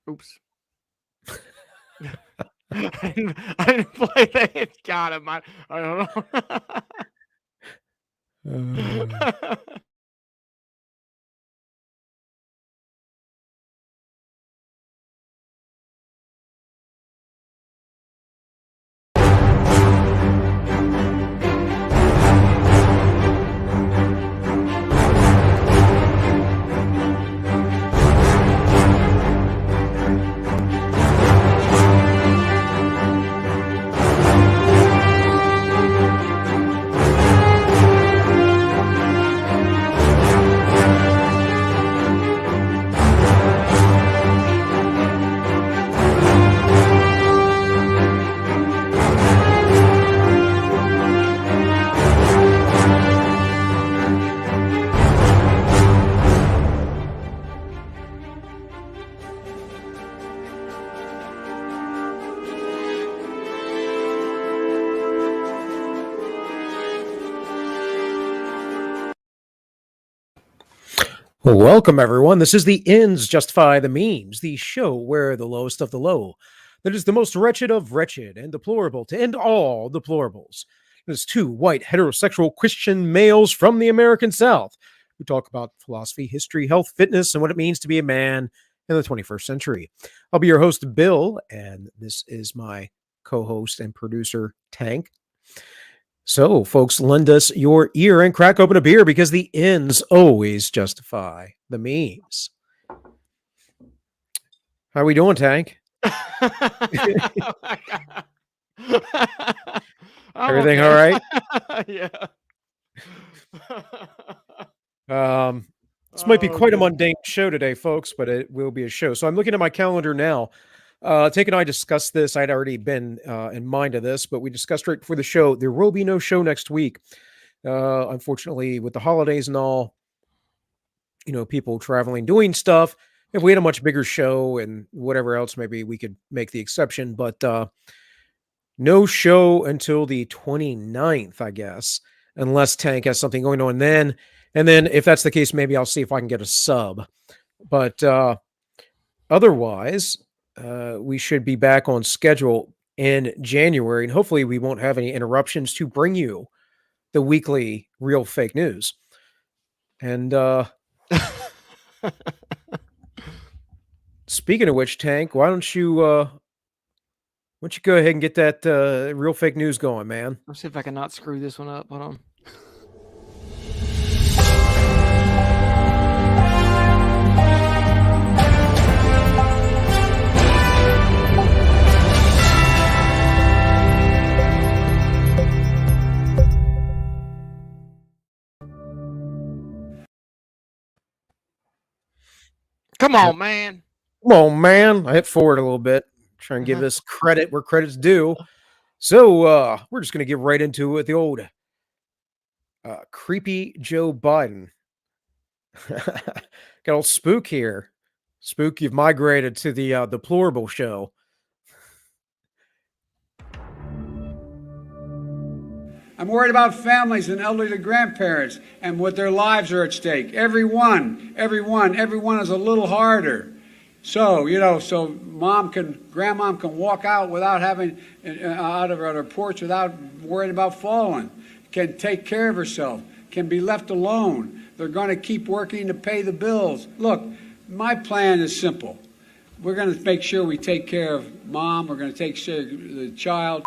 Oops. I didn't play that. It got him. I don't know. Welcome, everyone. This is the Ends Justify the Memes, the show where the lowest of the low, that is the most wretched of wretched and deplorable to end all deplorables. It is two white, heterosexual Christian males from the American South who talk about philosophy, history, health, fitness, and what it means to be a man in the 21st century. I'll be your host, Bill, and this is my co-host and producer, Tank. So, folks, lend us your ear and crack open a beer because the ends always justify the memes. How we doing, Tank? Everything all right? Yeah. This might be quite a mundane show today, folks, but it will be a show. So I'm looking at my calendar now. Tank and I discussed this. I'd already been in mind of this, but we discussed right before the show. There will be no show next week. Unfortunately, with the holidays and all, people traveling, doing stuff. If we had a much bigger show and whatever else, maybe we could make the exception. But no show until the 29th, I guess, unless Tank has something going on then. And then if that's the case, maybe I'll see if I can get a sub. But otherwise, we should be back on schedule in January, and hopefully we won't have any interruptions to bring you the weekly real fake news. And speaking of which, Tank, why don't you go ahead and get that real fake news going, man? Let's see if I can not screw this one up. Hold on. Come on, man. Come on, man. I hit forward a little bit. Try and give this credit where credit's due. So we're just going to get right into it. The old creepy Joe Biden. Got old Spook here. Spook, you've migrated to the deplorable show. I'm worried about families and elderly grandparents and what their lives are at stake. Everyone is a little harder. So, so grandmom can walk out without having, out of her porch without worrying about falling, can take care of herself, can be left alone. They're going to keep working to pay the bills. Look, my plan is simple. We're going to make sure we take care of mom. We're going to take care of the child.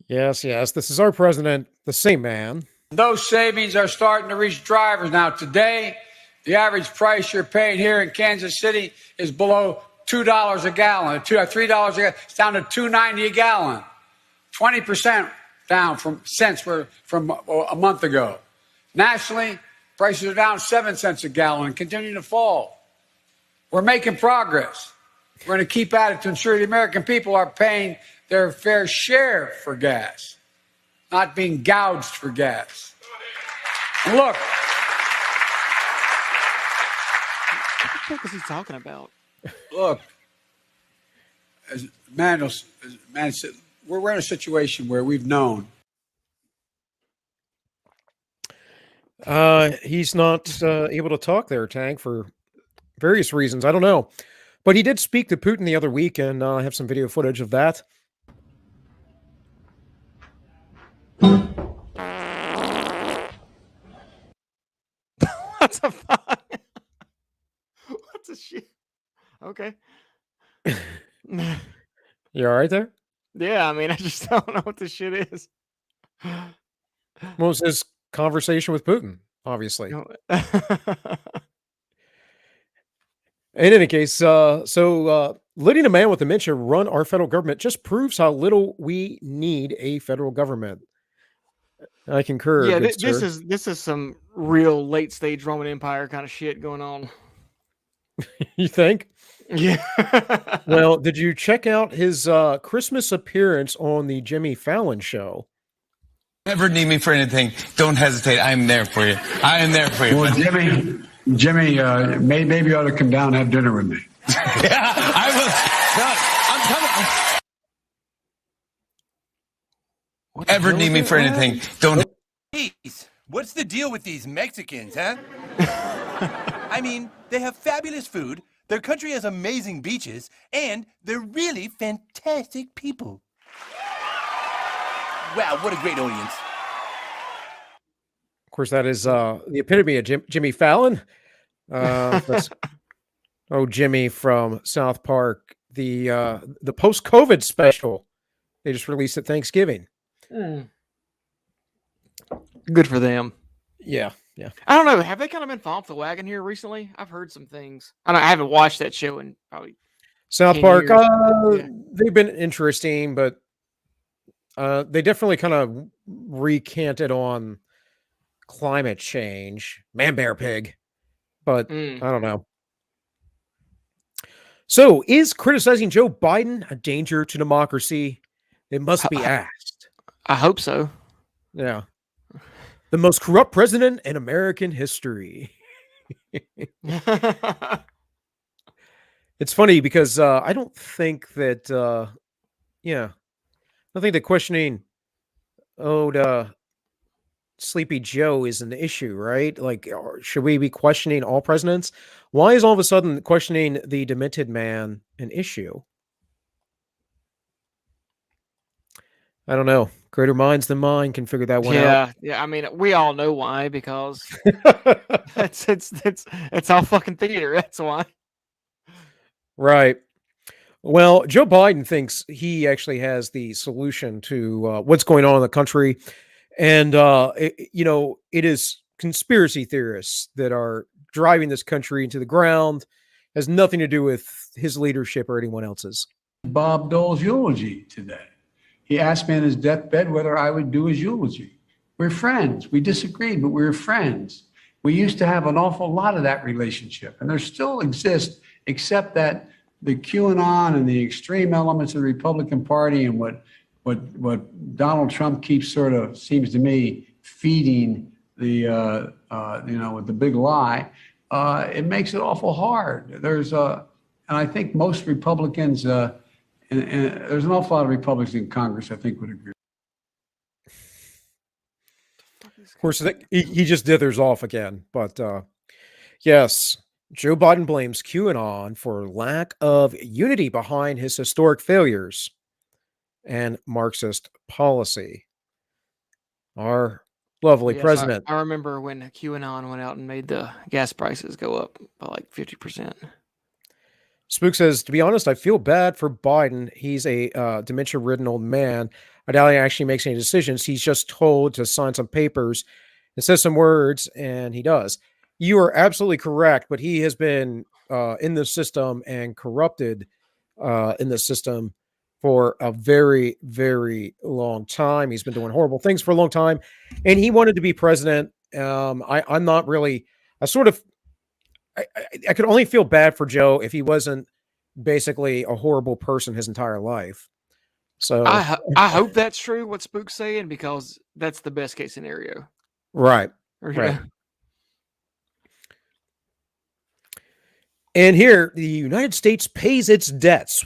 Yes. This is our president, the same man. Those savings are starting to reach drivers now. Today, the average price you're paying here in Kansas City is below $2 a gallon, $3 a gallon. It's down to $2.90 a gallon, 20% down from a month ago. Nationally, prices are down 7 cents a gallon and continue to fall. We're making progress. We're going to keep at it to ensure the American people are paying their fair share for gas, not being gouged for gas. And look. What the fuck is he talking about? Look, as man said, we're in a situation where we've known. He's not able to talk there, Tank, for various reasons. I don't know. But he did speak to Putin the other week, and I have some video footage of that. What the fuck? What the shit? Okay. You all right there? Yeah, I mean, I just don't know what this shit is. What was his conversation with Putin, obviously. No. In any case, letting a man with dementia run our federal government just proves how little we need a federal government. I concur. Yeah, good this sir. is some real late stage Roman Empire kind of shit going on. You think? Yeah. Well, did you check out his Christmas appearance on the Jimmy Fallon show? Ever need me for anything, don't hesitate. I am there for you. I am there for you. Well, Jimmy, maybe you ought to come down and have dinner with me. Yeah, I will. No, I'm coming. Ever need me for anything, don't. Jeez, what's the deal with these Mexicans, huh? I mean, they have fabulous food, their country has amazing beaches, and they're really fantastic people. Wow, what a great audience. Of course, that is the epitome of Jimmy Fallon. That's Jimmy from South Park, the post-COVID special. They just released at Thanksgiving. Good for them. Yeah. I don't know. Have they kind of been falling off the wagon here recently? I've heard some things. I haven't watched that show in probably South 10 Park, years. Yeah. they've been interesting, but they definitely kind of recanted on climate change. Man, bear, pig. But I don't know. So, is criticizing Joe Biden a danger to democracy? It must be asked. I hope so. Yeah. The most corrupt president in American history. It's funny because I don't think that, I think that questioning Sleepy Joe is an issue, right? Like, should we be questioning all presidents? Why is all of a sudden questioning the demented man an issue? I don't know. Greater minds than mine can figure that one out. Yeah. I mean, we all know why, because it's all fucking theater. That's why. Right. Well, Joe Biden thinks he actually has the solution to what's going on in the country. And, it is conspiracy theorists that are driving this country into the ground. It has nothing to do with his leadership or anyone else's. Bob Dole's eulogy today. He asked me on his deathbed whether I would do his eulogy. We're friends. We disagreed, but we were friends. We used to have an awful lot of that relationship, and there still exists, except that the QAnon and the extreme elements of the Republican Party and what Donald Trump keeps sort of, seems to me, feeding the with the big lie, it makes it awful hard. And I think most Republicans. And there's an awful lot of Republicans in Congress, I think, would agree. Of course, he just dithers off again. But yes, Joe Biden blames QAnon for lack of unity behind his historic failures and Marxist policy. Our lovely president. I remember when QAnon went out and made the gas prices go up by like 50%. Spook says, to be honest, I feel bad for Biden. He's a dementia-ridden old man. I doubt he actually makes any decisions. He's just told to sign some papers and says some words, and he does. You are absolutely correct, but he has been in the system and corrupted in the system for a very, very long time. He's been doing horrible things for a long time, and he wanted to be president. I'm not really – I could only feel bad for Joe if he wasn't basically a horrible person his entire life. So I hope that's true, what Spook's saying, because that's the best case scenario. Right. Right. And here, the United States pays its debts.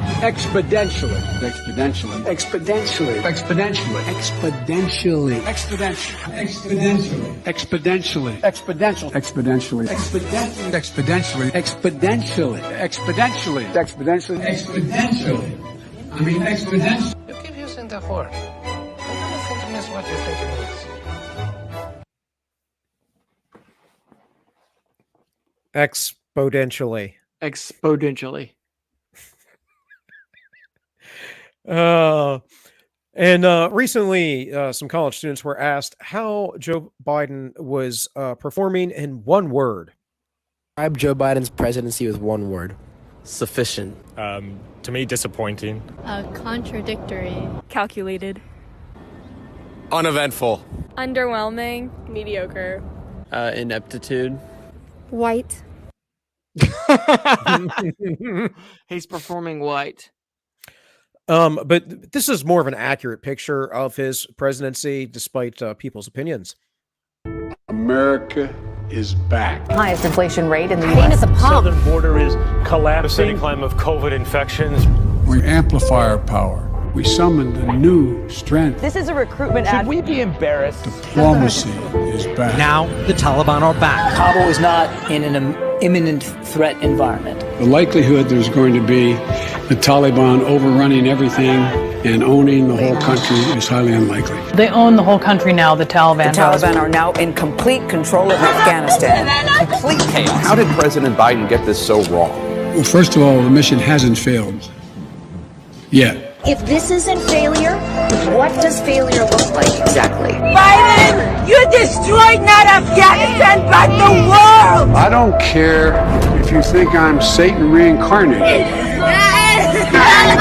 Exponentially. Exponentially. Exponentially. Exponentially. Exponentially. Exponentially. Exponentially. Exponentially. Exponential. Exponentially. Exponentially. Exponentially. Exponentially. Exponentially. Exponentially. Exponentially. I mean exponentially. You keep using that word. I don't think it means what you think it means. Exponentially. Exponentially. Recently, some college students were asked how Joe Biden was performing in one word. Describe Joe Biden's presidency with one word. Sufficient. To me, disappointing. Contradictory. Calculated. Uneventful. Underwhelming. Mediocre. Ineptitude. White. He's performing white. But this is more of an accurate picture of his presidency, despite people's opinions. America is back. Highest inflation rate in the U.S. at the pump. Southern border is collapsing. The climb of COVID infections. We amplify our power. We summoned a new strength. This is a recruitment ad. Should we be embarrassed? Diplomacy is back. Now the Taliban are back. Kabul is not in an imminent threat environment. The likelihood there's going to be the Taliban overrunning everything and owning the whole country is highly unlikely. They own the whole country now, the Taliban. The Taliban are now in complete control of Afghanistan. Complete chaos. How did President Biden get this so wrong? Well, first of all, the mission hasn't failed yet. If this isn't failure, what does failure look like exactly? Biden, you destroyed not Afghanistan, but the world! I don't care if you think I'm Satan reincarnated.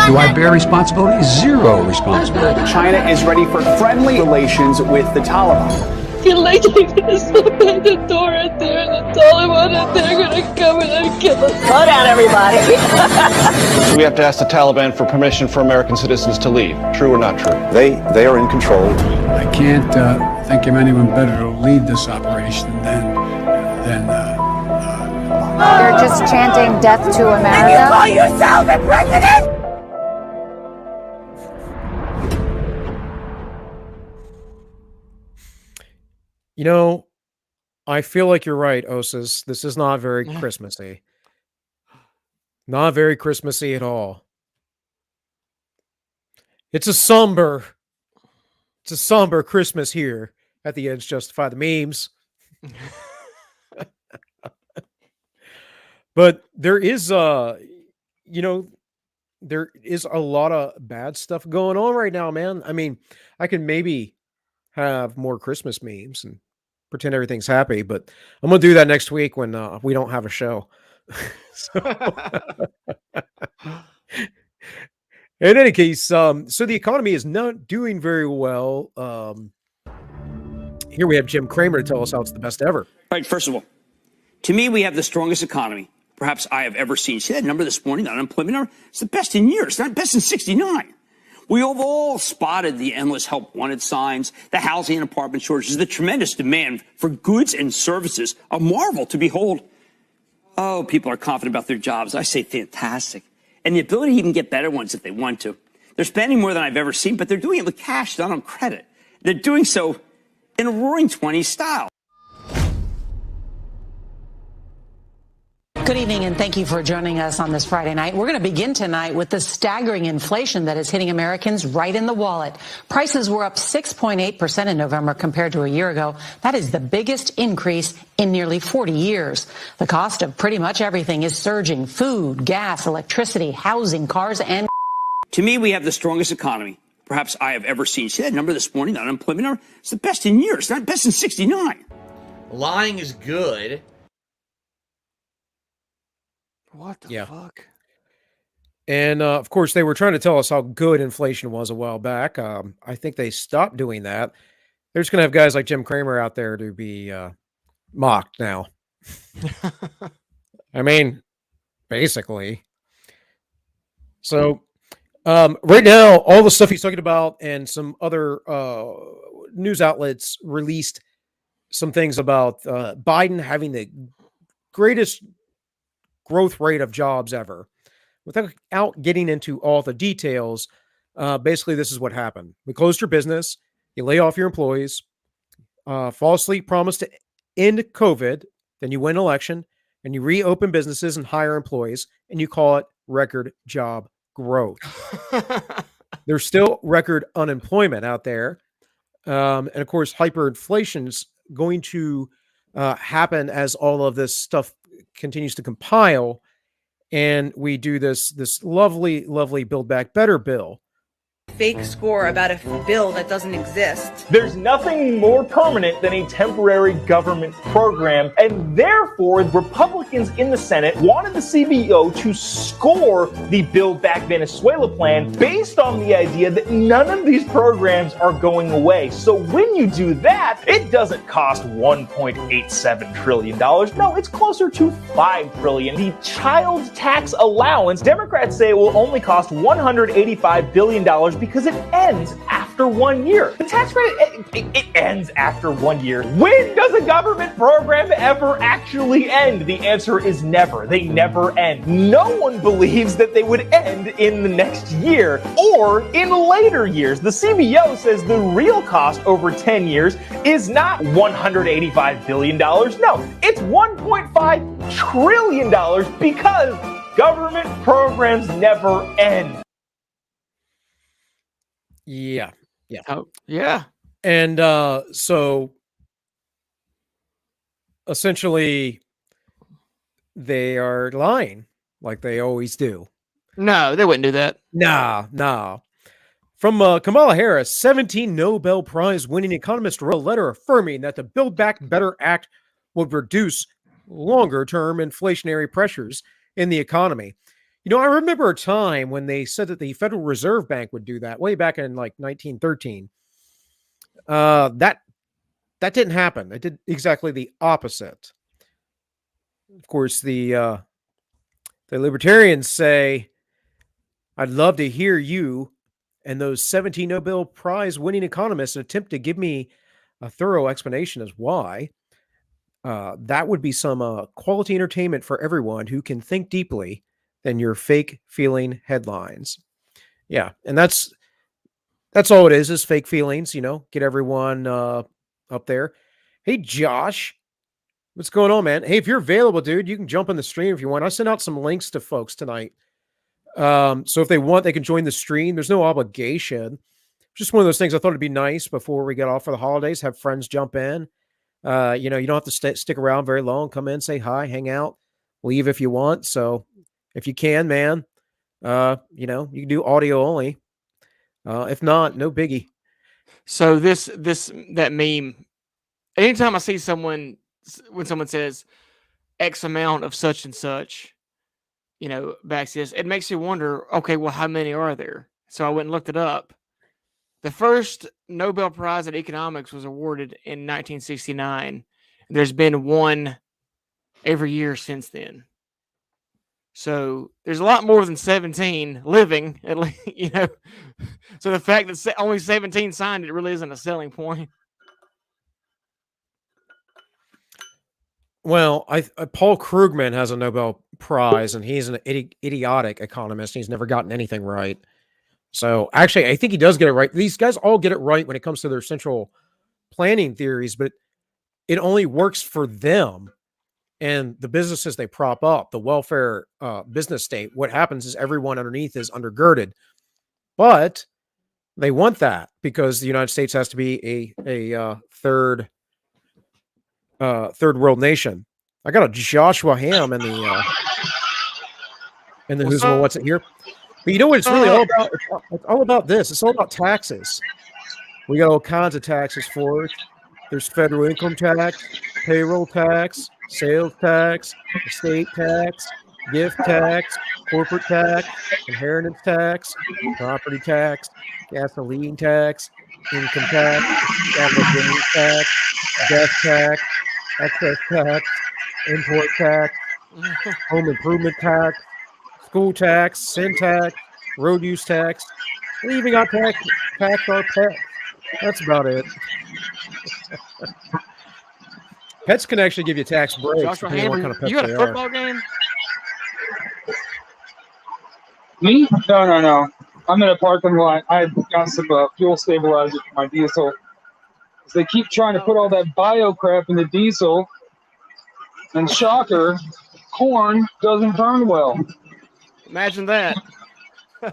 Do I bear responsibility? Zero responsibility. China is ready for friendly relations with the Taliban. I feel like they're gonna open the door right there, and the Taliban, and they're gonna come in and kill us. Slow down, everybody. We have to ask the Taliban for permission for American citizens to leave. True or not true? They are in control. I can't think of anyone better to lead this operation than They're just chanting death to America. And you call yourself a president? You know, I feel like you're right, Osis. This is not very Christmassy. Not very Christmassy at all. It's a somber Christmas here. At the ends justify the memes. But there is there is a lot of bad stuff going on right now, man. I mean, I can maybe have more Christmas memes and pretend everything's happy, but I'm going to do that next week when we don't have a show. In any case, so the economy is not doing very well. Here we have Jim Cramer to tell us how it's the best ever. All right, first of all, to me, we have the strongest economy perhaps I have ever seen. See that number this morning, the unemployment number? It's the best in years. It's not best in 69. We have all spotted the endless help wanted signs, the housing and apartment shortages, the tremendous demand for goods and services, a marvel to behold. Oh, people are confident about their jobs. I say fantastic. And the ability to even get better ones if they want to. They're spending more than I've ever seen, but they're doing it with cash, not on credit. They're doing so in a roaring 20s style. Good evening, and thank you for joining us on this Friday night. We're going to begin tonight with the staggering inflation that is hitting Americans right in the wallet. Prices were up 6.8% in November compared to a year ago. That is the biggest increase in nearly 40 years. The cost of pretty much everything is surging: food, gas, electricity, housing, cars, and... To me, we have the strongest economy perhaps I have ever seen. See that number this morning, the unemployment number? It's the best in years. It's not best in 69. Lying is good. What the fuck? And of course, they were trying to tell us how good inflation was a while back. I think they stopped doing that. They're just going to have guys like Jim Cramer out there to be mocked now. I mean, basically. So right now, all the stuff he's talking about and some other news outlets released some things about Biden having the greatest growth rate of jobs ever. without getting into all the details, basically this is what happened. We closed your business, you lay off your employees, falsely promise to end COVID, then you win an election, and you reopen businesses and hire employees, and you call it record job growth. There's still record unemployment out there. And of course, hyperinflation is going to happen as all of this stuff continues to compile. And we do this lovely, lovely Build Back Better bill. Fake score about a bill that doesn't exist. There's nothing more permanent than a temporary government program, and therefore Republicans in the Senate wanted the CBO to score the Build Back Venezuela plan based on the idea that none of these programs are going away. So when you do that, it doesn't cost $1.87 trillion. No, it's closer to $5 trillion. The child tax allowance, Democrats say it will only cost $185 billion because it ends after 1 year. The tax credit, it ends after 1 year. When does a government program ever actually end? The answer is never. They never end. No one believes that they would end in the next year or in later years. The CBO says the real cost over 10 years is not $185 billion. No, it's $1.5 trillion because government programs never end. Yeah. Oh, yeah. And so essentially they are lying like they always do. No, they wouldn't do that. Nah. From Kamala Harris, 17 Nobel Prize winning economist wrote a letter affirming that the Build Back Better Act would reduce longer term inflationary pressures in the economy. You know, I remember a time when they said that the Federal Reserve Bank would do that way back in like 1913. That didn't happen. It did exactly the opposite. Of course, the libertarians say, I'd love to hear you and those 17 Nobel Prize winning economists attempt to give me a thorough explanation as why. That would be some quality entertainment for everyone who can think deeply than your fake feeling headlines. Yeah, and that's all it is fake feelings, you know, get everyone up there. Hey, Josh, what's going on, man? Hey, if you're available, dude, you can jump in the stream if you want. I sent out some links to folks tonight. So if they want, they can join the stream. There's no obligation. Just one of those things I thought it'd be nice before we get off for the holidays, have friends jump in. You know, you don't have to stick around very long. Come in, say hi, hang out, leave if you want. So if you can, man, you know, you can do audio only. If not, no biggie. So that meme, anytime I see someone, when someone says X amount of such and such, you know, backs this, it makes you wonder, okay, well, how many are there? So I went and looked it up. The first Nobel Prize in economics was awarded in 1969. There's been one every year since then. So there's a lot more than 17 living, at least, you know. So the fact that only 17 signed it really isn't a selling point. Well, Paul Krugman has a Nobel Prize, and he's an idiotic economist. He's never gotten anything right. So actually, I think he does get it right. These guys all get it right when it comes to their central planning theories, but it only works for them and the businesses they prop up, the welfare business state. What happens is everyone underneath is undergirded, but they want that because the United States has to be a third world nation. I got a Joshua Ham in the Who's Well What's It here. But you know what it's really all about? It's all about this. It's all about taxes. We got all kinds of taxes for it. There's federal income tax, payroll tax, sales tax, estate tax, gift tax, corporate tax, inheritance tax, property tax, gasoline tax, income tax, capital gains tax, death tax, excess tax, import tax, home improvement tax, school tax, sin tax, road use tax. We even got tax our pets. That's about it. Pets can actually give you tax breaks. Joshua Hammer, you got a football game? Me? No. I'm in a parking lot. I've got some fuel stabilizer for my diesel. They keep trying to put all that bio crap in the diesel, and shocker, corn doesn't burn well. Imagine that. Oh,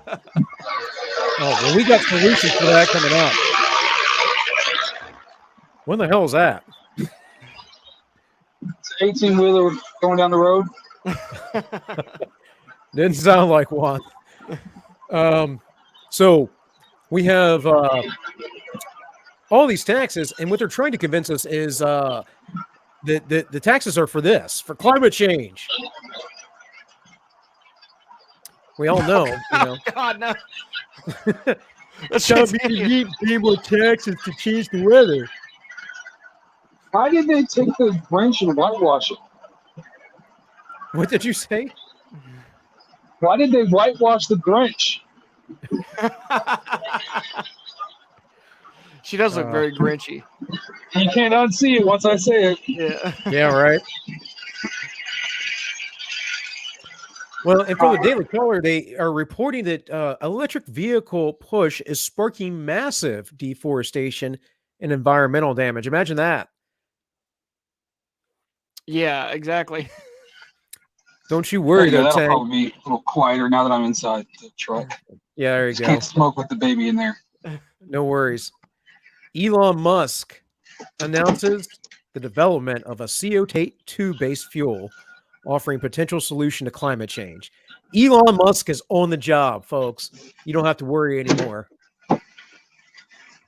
well, we got solutions for that coming up. When the hell is that? It's an 18-wheeler going down the road. Didn't sound like one. So we have all these taxes, and what they're trying to convince us is that the taxes are for climate change. We all know, God, no. That's how we need more taxes to change the weather. Why did they take the Grinch and whitewash it? What did you say? Why did they whitewash the Grinch? She does look very Grinchy. You can't unsee it once I say it. Yeah. Yeah, right. Well, and from the Daily Caller, they are reporting that electric vehicle push is sparking massive deforestation and environmental damage. Imagine that. Yeah, exactly. Don't you worry, though, that'll Tank. probably be a little quieter now that I'm inside the truck. Yeah, there you go. Can't smoke with the baby in there. No worries. Elon Musk announces the development of a CO2-based fuel offering potential solution to climate change. Elon Musk is on the job, folks. You don't have to worry anymore.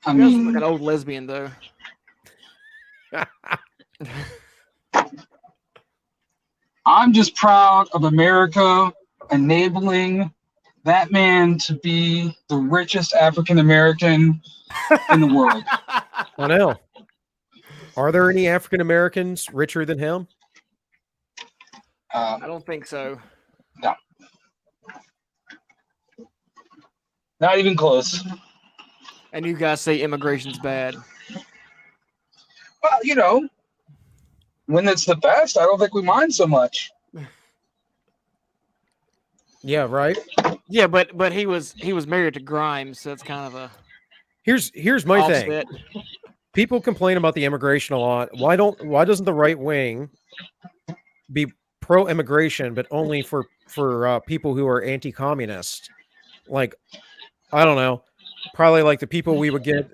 I mean, like an old lesbian, though. I'm just proud of America enabling that man to be the richest African American in the world. I know. Are there any African Americans richer than him? I don't think so. No. Not even close. And you guys say immigration's bad. Well, when it's the best, I don't think we mind so much. Yeah, right. Yeah, but he was married to Grimes, so it's kind of a Here's my offset. thing. People complain about the immigration a lot. Why doesn't the right wing be pro-immigration, but only for people who are anti-communist? Like, I don't know, probably like the people we would get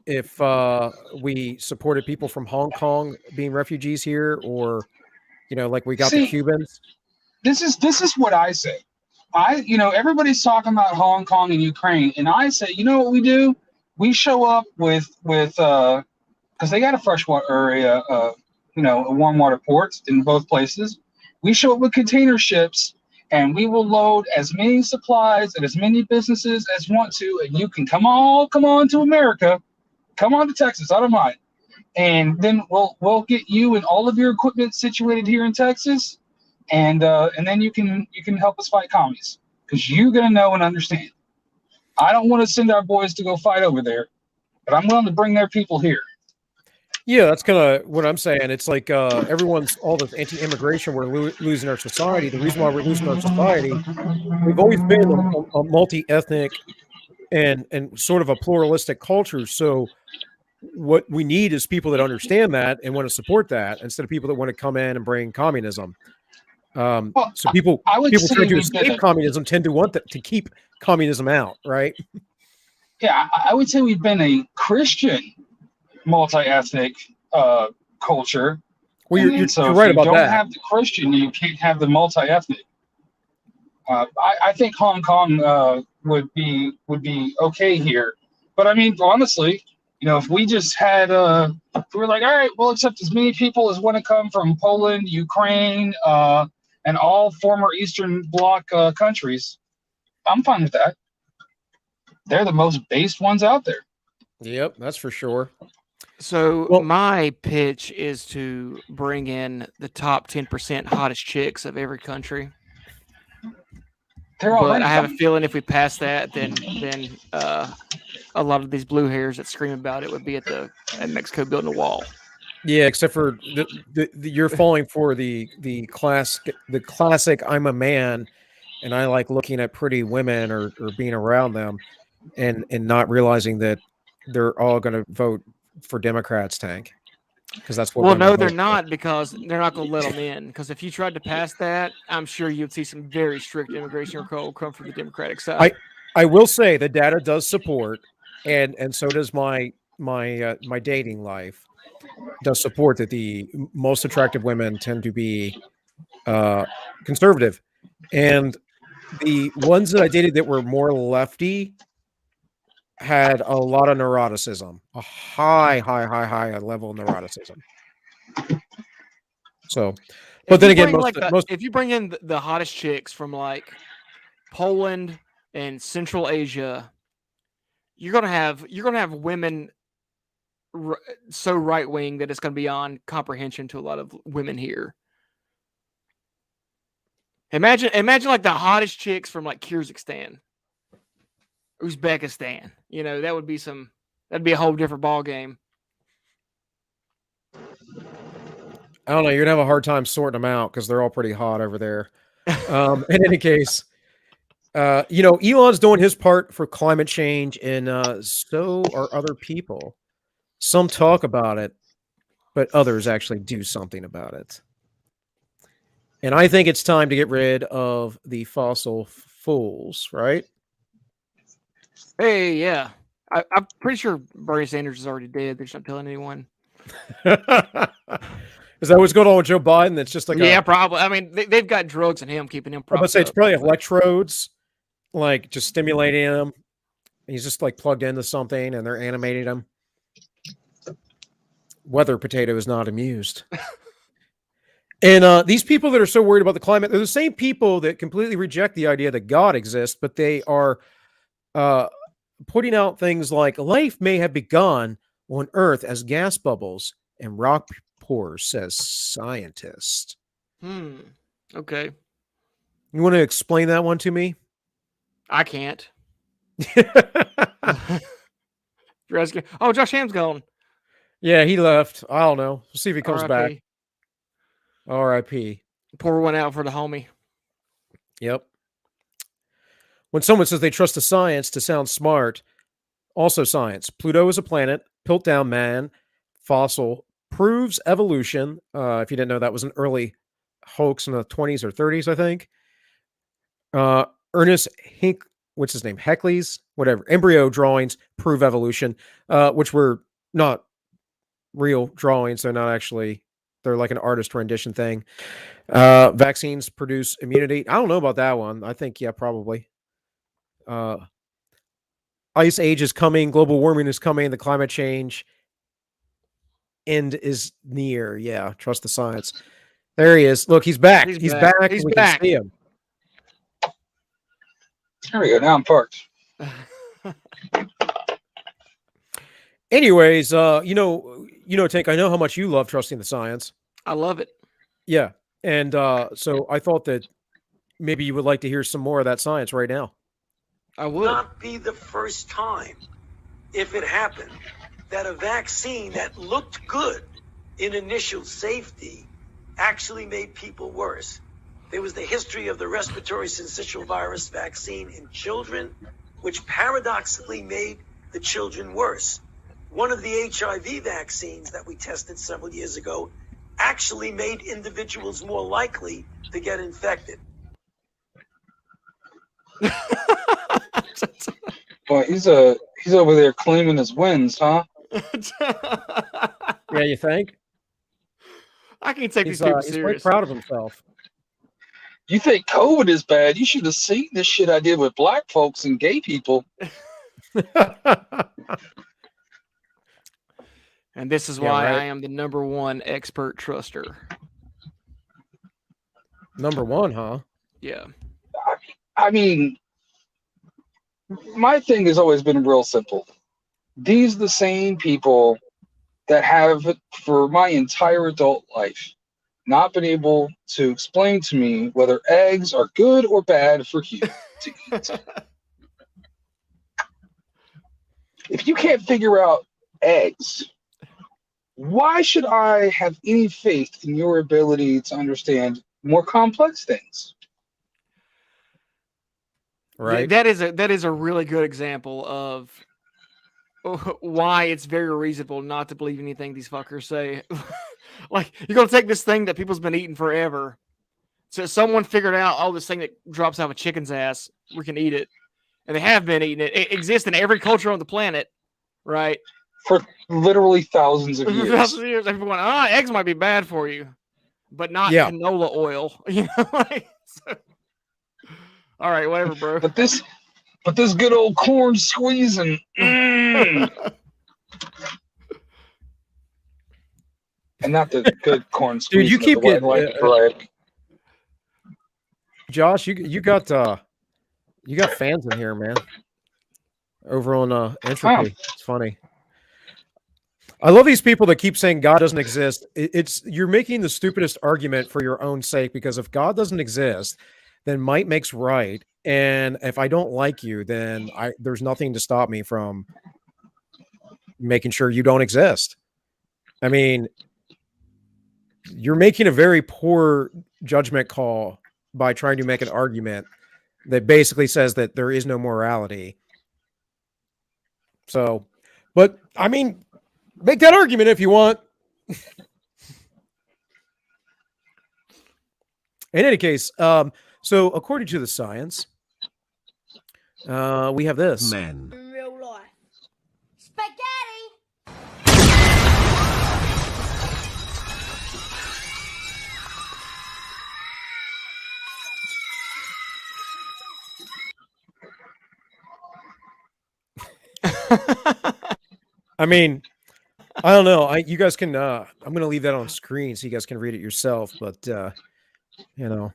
if we supported people from Hong Kong being refugees here, or like we got the Cubans. This is what I say. Everybody's talking about Hong Kong and Ukraine, and I say, you know what we do? We show up with because they got a freshwater area, a warm water port in both places. We show up with container ships, and we will load as many supplies and as many businesses as want to, and you can come on to America, come on to Texas, I don't mind, and then we'll get you and all of your equipment situated here in Texas, and then you can help us fight commies, because you're gonna know and understand. I don't want to send our boys to go fight over there, but I'm willing to bring their people here. Yeah, that's kind of what I'm saying. It's like everyone's all this anti-immigration. We're losing our society. The reason why we're losing our society, we've always been a multi-ethnic and sort of a pluralistic culture. So what we need is people that understand that and want to support that, instead of people that want to come in and bring communism. So people trying to escape communism tend to want to keep communism out, right? Yeah, I would say we've been a Christian multi-ethnic culture. Well, you're so right about that. If you don't have the Christian, you can't have the multi-ethnic. I think Hong Kong would be okay here, but I mean, honestly, if we just had if we were like, all right, we'll accept as many people as want to come from Poland, Ukraine, and all former Eastern Bloc countries, I'm fine with that. They're the most based ones out there. Yep, that's for sure. So my pitch is to bring in the top 10% hottest chicks of every country. But I have a feeling if we pass that, then a lot of these blue hairs that scream about it would be at Mexico building a wall. Yeah, except for you're falling for the classic "I'm a man" and I like looking at pretty women or being around them, and not realizing that they're all going to vote for Democrats, Tank, because that's what Well, women no, they're vote for. not, because they're not going to let them in. Because if you tried to pass that, I'm sure you'd see some very strict immigration control come from the Democratic side. I will say the data does support, and so does my dating life does support that the most attractive women tend to be conservative, and the ones that I dated that were more lefty had a lot of neuroticism, a high level of neuroticism. So, but then again, if you bring in the hottest chicks from like Poland and Central Asia, you're gonna have women so right wing that it's gonna be beyond comprehension to a lot of women here. Imagine like the hottest chicks from like Kyrgyzstan, Uzbekistan. That'd be a whole different ball game. I don't know. You're gonna have a hard time sorting them out because they're all pretty hot over there. In any case, Elon's doing his part for climate change, and so are other people. Some talk about it, but others actually do something about it. And I think it's time to get rid of the fossil fools, right? Hey, yeah. I'm pretty sure Bernie Sanders is already dead. They're just not telling anyone. Is that what's going on with Joe Biden? It's just like probably. I mean, they've got drugs in him, keeping him propped let's say it's up. probably electrodes, like just stimulating him. He's just like plugged into something, and they're animating him. Weather Potato is not amused. And these people that are so worried about the climate, they're the same people that completely reject the idea that God exists, but they are putting out things like life may have begun on Earth as gas bubbles and rock pores, says scientist. Okay. You want to explain that one to me? I can't. Oh, Josh Ham's gone. Yeah, he left. I don't know. We'll see if he comes back. R.I.P. R.I.P. Pour one out for the homie. Yep. When someone says they trust the science to sound smart, also science. Pluto is a planet. Piltdown Man, fossil, proves evolution. If you didn't know, that was an early hoax in the 20s or 30s, I think. Ernest what's his name? Heckley's, whatever. Embryo drawings prove evolution, which were not real drawings. They're not actually, they're like an artist rendition thing. Vaccines produce immunity. I don't know about that one. I think, yeah, probably. Ice age is coming. Global warming is coming. The climate change end is near. Yeah, trust the science. There he is. Look, he's back. He's back. He's we back. can see him. There we go. Now I'm parked. Anyways, Tank, I know how much you love trusting the science. I love it. Yeah. And so I thought that maybe you would like to hear some more of that science right now. I would. Not be the first time, if it happened, that a vaccine that looked good in initial safety actually made people worse. There was the history of the respiratory syncytial virus vaccine in children, which paradoxically made the children worse. One of the HIV vaccines that we tested several years ago actually made individuals more likely to get infected. Boy, he's over there claiming his wins, huh? Yeah, you think? I can't take these people serious. He's quite proud of himself. You think COVID is bad? You should have seen this shit I did with black folks and gay people. And this is why I am the #1 expert truster. #1, huh? Yeah. I mean, my thing has always been real simple. These are the same people that have, for my entire adult life, not been able to explain to me whether eggs are good or bad for you to eat. If you can't figure out eggs, why should I have any faith in your ability to understand more complex things? right? That is a really good example of why it's very reasonable not to believe anything these fuckers say. Like, you're gonna take this thing that people's been eating forever. So someone figured out, oh, this thing that drops out of a chicken's ass, we can eat it, and they have been eating it. It exists in every culture on the planet, right? For literally thousands of years. Thousands of years, everyone, eggs might be bad for you, but not Yeah. canola oil. You know, like, so, all right, whatever, bro. But this good old corn squeezing. And not the good corn squeezing. Dude, you keep the white getting variety. Josh, you got fans in here, man. Over on Entropy. It's funny. I love these people that keep saying God doesn't exist. You're making the stupidest argument for your own sake, because if God doesn't exist, then might makes right. And if I don't like you, then there's nothing to stop me from making sure you don't exist. I mean, you're making a very poor judgment call by trying to make an argument that basically says that there is no morality. So, but I mean, make that argument if you want. In any case, so according to the science, we have this. In real life. Spaghetti! I mean, I don't know. You guys can. I'm going to leave that on screen so you guys can read it yourself. But you know,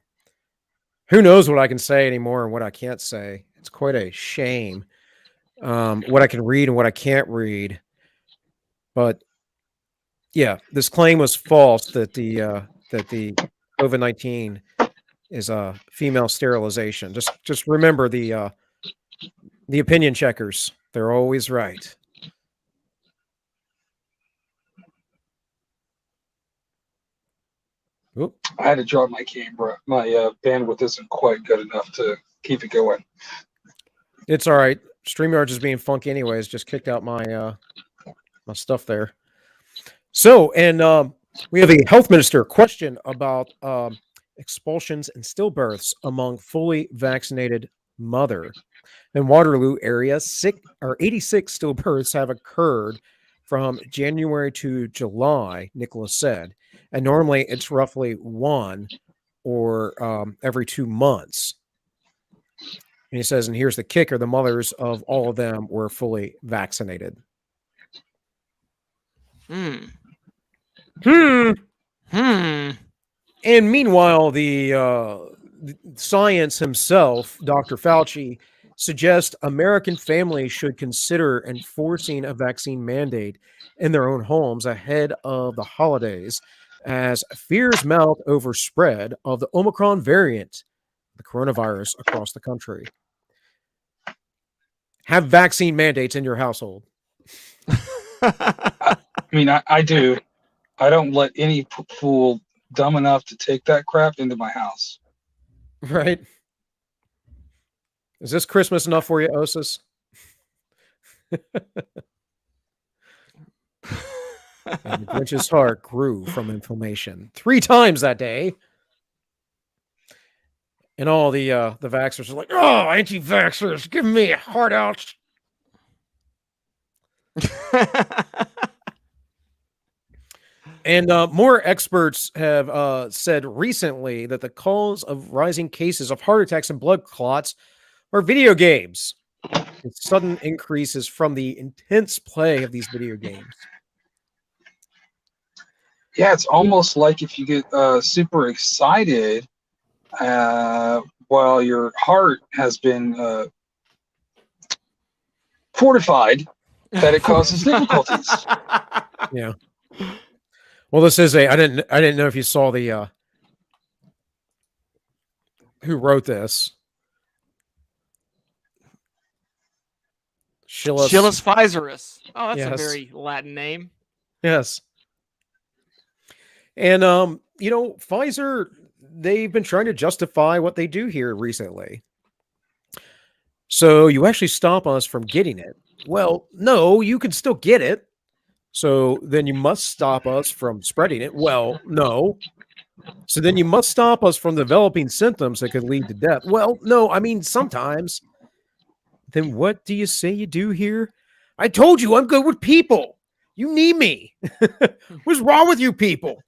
who knows what I can say anymore and what I can't say? It's quite a shame. What I can read and what I can't read. But yeah, this claim was false that the COVID-19 is a female sterilization. Just remember the opinion checkers. They're always right. Oop. I had to drop my camera. My bandwidth isn't quite good enough to keep it going. It's all right. StreamYard's is being funky anyways. Just kicked out my my stuff there. So, and we have a health minister question about expulsions and stillbirths among fully vaccinated mother. In Waterloo area, 86 stillbirths have occurred from January to July, Nicholas said. And normally it's roughly one or every 2 months. And he says, and here's the kicker, the mothers of all of them were fully vaccinated. And meanwhile, the science himself, Dr. Fauci, suggests American families should consider enforcing a vaccine mandate in their own homes ahead of the holidays, as fears mount over spread of the Omicron variant, the coronavirus, across the country. Have vaccine mandates in your household. I mean, I do. I don't let any fool dumb enough to take that crap into my house. Right? Is this Christmas enough for you, Osis? And the Grinch's heart grew from inflammation 3 times that day. And all the vaxxers are like, oh, anti-vaxxers, give me a heart out. And more experts have said recently that the cause of rising cases of heart attacks and blood clots are video games. It's sudden increases from the intense play of these video games. Yeah, it's almost like if you get super excited while your heart has been fortified, that it causes difficulties. Yeah. Well, this is I didn't know if you saw the who wrote this. Schillus Pfizerus. Oh, that's Yes. a very Latin name. Yes. And you know, Pfizer, they've been trying to justify what they do here recently. So you actually stop us from getting it. Well, no, you can still get it. So then you must stop us from spreading it. Well, no. So then you must stop us from developing symptoms that could lead to death. Well, no, I mean, sometimes. Then what do you say you do here? I told you I'm good with people. You need me. What's wrong with you people?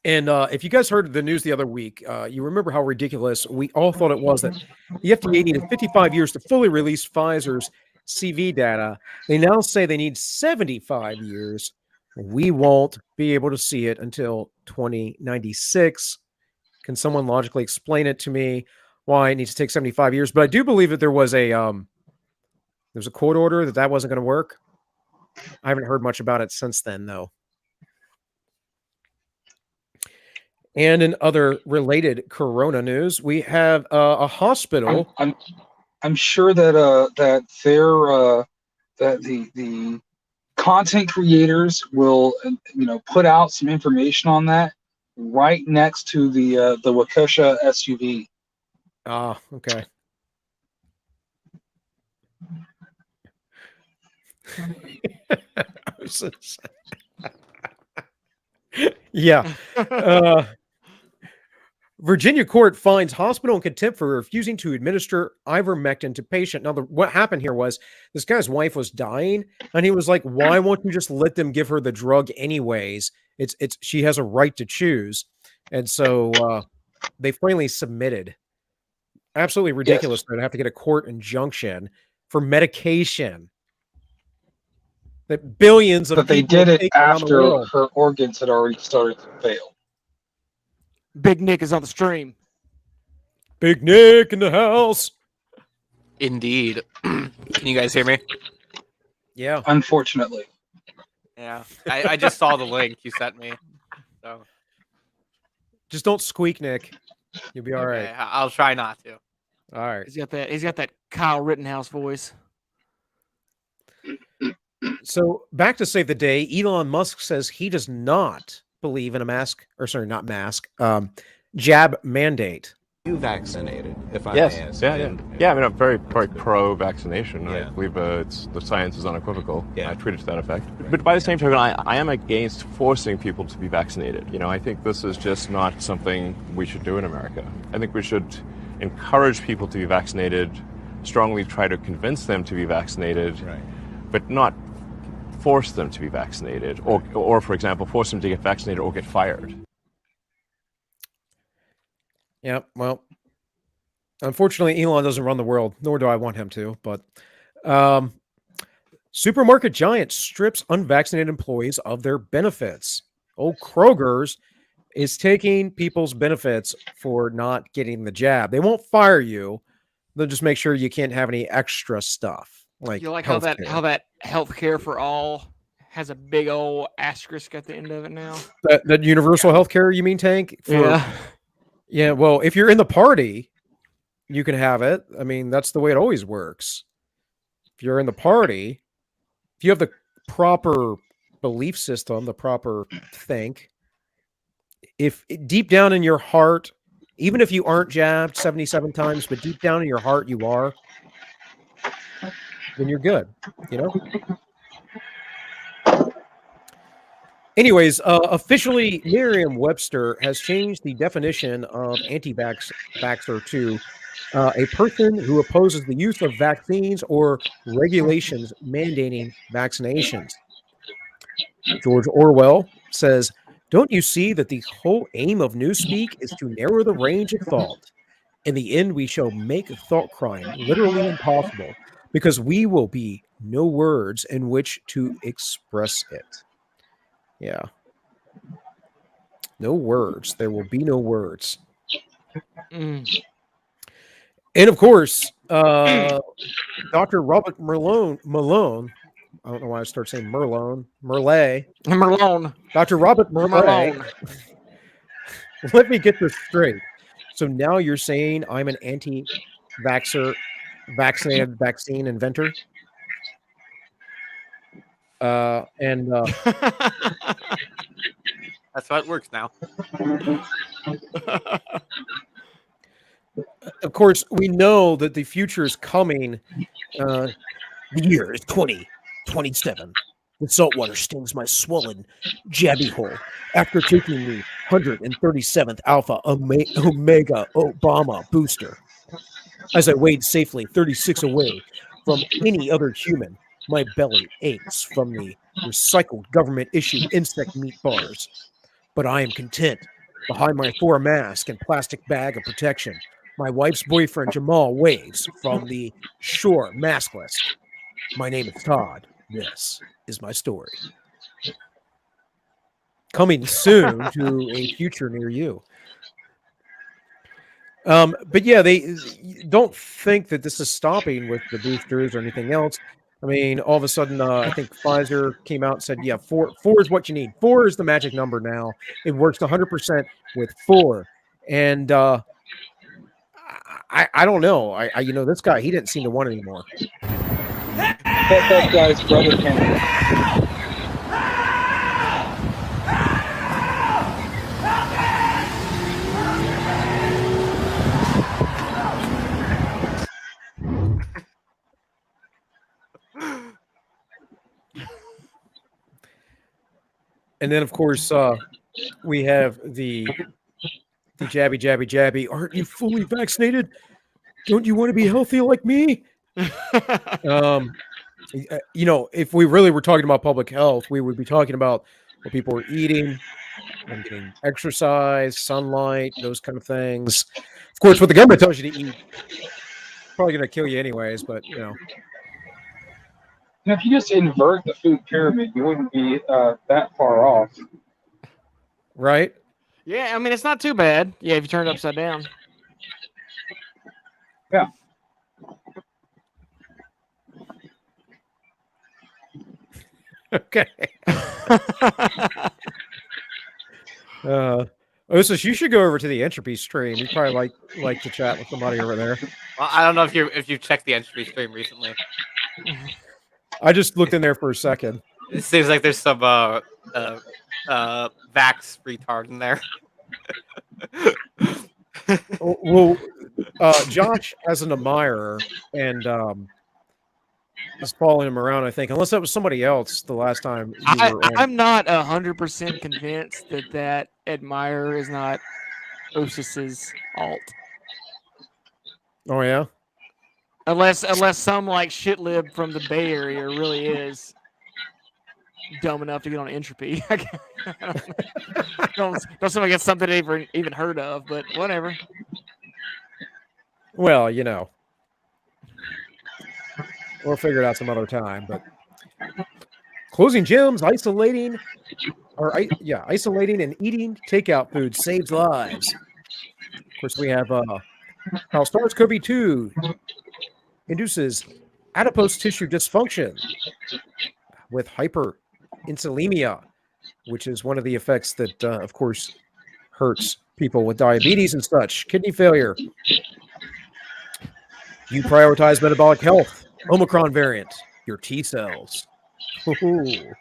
And if you guys heard the news the other week, you remember how ridiculous we all thought it was that the FDA needed 55 years to fully release Pfizer's CV data. They now say they need 75 years. We won't be able to see it until 2096. Can someone logically explain it to me why it needs to take 75 years? But I do believe that there was a court order that wasn't going to work. I haven't heard much about it since then, though. And in other related corona news, we have a hospital. I'm sure that that the content creators will put out some information on that right next to the Waukesha SUV. Ah, okay. Yeah. Virginia court finds hospital in contempt for refusing to administer ivermectin to patient. Now, what happened here was this guy's wife was dying, and he was like, "Why won't you just let them give her the drug anyways? She has a right to choose." And so they finally submitted. Absolutely ridiculous to have to get a court injunction for medication that billions of But they people did it take around the after world. her organs had already started to fail. Big Nick is on the stream. Big Nick in the house. Indeed. Can you guys hear me? Yeah. Unfortunately. Yeah. I just saw the link you sent me. So just don't squeak, Nick. You'll be all right. I'll try not to. All right. He's got that Kyle Rittenhouse voice. So back to save the day, Elon Musk says he does not believe in a jab mandate. You vaccinated, if I yes. may ask. Yeah. I mean, I'm very pro-vaccination. Yeah. I believe the science is unequivocal. Yeah. I treat it to that effect. But by the same token, I am against forcing people to be vaccinated. I think this is just not something we should do in America. I think we should encourage people to be vaccinated, strongly try to convince them to be vaccinated, but not force them to be vaccinated, or for example, force them to get vaccinated or get fired. Yeah, well, unfortunately, Elon doesn't run the world, nor do I want him to. But supermarket giant strips unvaccinated employees of their benefits. Old Kroger's is taking people's benefits for not getting the jab. They won't fire you. They'll just make sure you can't have any extra stuff. You like how that healthcare for all has a big old asterisk at the end of it now? That universal healthcare, you mean, Tank? Yeah, well, if you're in the party, you can have it. I mean, that's the way it always works. If you're in the party, if you have the proper belief system, the proper think, if deep down in your heart, even if you aren't jabbed 77 times, but deep down in your heart you are, then you're good, Anyways, officially, Merriam-Webster has changed the definition of anti-vaxxer to a person who opposes the use of vaccines or regulations mandating vaccinations. George Orwell says, "Don't you see that the whole aim of newspeak is to narrow the range of thought? In the end, we shall make thought crime literally impossible because we will be no words in which to express it." Yeah. No words. There will be no words. And of course, Dr. Robert Malone. I don't know why I started saying Merlone. Dr. Robert Merlone. Let me get this straight. So now you're saying I'm an anti-vaxxer, vaccinated vaccine inventor? That's how it works now. Of course, we know that the future is coming. The year is 2027. The saltwater stings my swollen jabby hole after taking the 137th Alpha Omega Obama booster. As I wade safely 36 away from any other human, my belly aches from the recycled government-issued insect meat bars. But I am content behind my Thor mask and plastic bag of protection. My wife's boyfriend Jamal waves from the shore maskless. My name is Todd. This is my story. Coming soon to a future near you. But yeah, they don't think that this is stopping with the boosters or anything else. I mean, all of a sudden, I think Pfizer came out and said, yeah, four is what you need. 4 is the magic number now. It works 100% with 4. And I don't know. This guy, he didn't seem to want anymore. That guy's brother came. And then, of course, we have the jabby. Aren't you fully vaccinated? Don't you want to be healthy like me? If we really were talking about public health, we would be talking about what people are eating and getting exercise, sunlight, those kind of things. Of course, what the government tells you to eat, probably going to kill you anyways, but, If you just invert the food pyramid, you wouldn't be that far off. Right? Yeah, I mean, it's not too bad. Yeah, if you turn it upside down. Yeah. Okay. Osis, you should go over to the entropy stream. You probably like to chat with somebody over there. Well, I don't know if you've checked the entropy stream recently. I just looked in there for a second. It seems like there's some vax retard in there. Well, Josh has an admirer and is following him around, I think, unless that was somebody else the last time you were on. I'm not 100% convinced that admirer is not Osis's alt. Oh yeah. Unless some like shit lib from the Bay Area really is dumb enough to get on entropy. don't seem like it's something I even heard of, but whatever. Well, we'll figure it out some other time. But closing gyms, isolating and eating takeout food saves lives. Of course, we have how SARS-CoV-2 induces adipose tissue dysfunction with hyperinsulinemia, which is one of the effects that, of course, hurts people with diabetes and such, kidney failure. You prioritize metabolic health. Omicron variant, your T cells. Ooh.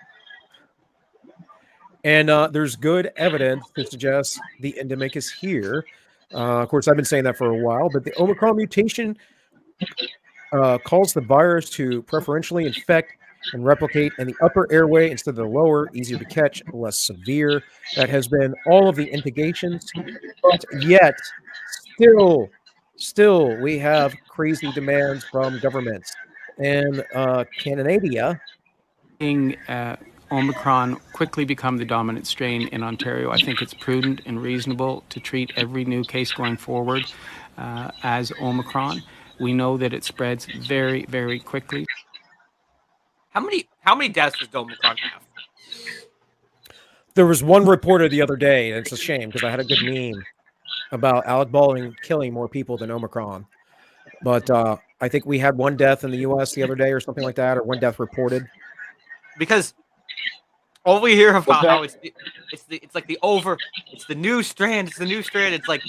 And there's good evidence to suggest the endemic is here. Of course, I've been saying that for a while, but the Omicron mutation calls the virus to preferentially infect and replicate in the upper airway instead of the lower, easier to catch, less severe. That has been all of the indications, but yet still we have crazy demands from governments. And Canada, Omicron quickly become the dominant strain in Ontario, I think it's prudent and reasonable to treat every new case going forward as Omicron. We know that it spreads very, very quickly. How many deaths does Omicron have? There was one reporter the other day, and it's a shame because I had a good meme about Alec Baldwin killing more people than Omicron. But I think we had one death in the U.S. the other day or something like that, or one death reported. Because all we hear about how it's the new strand. It's the new strand. It's like,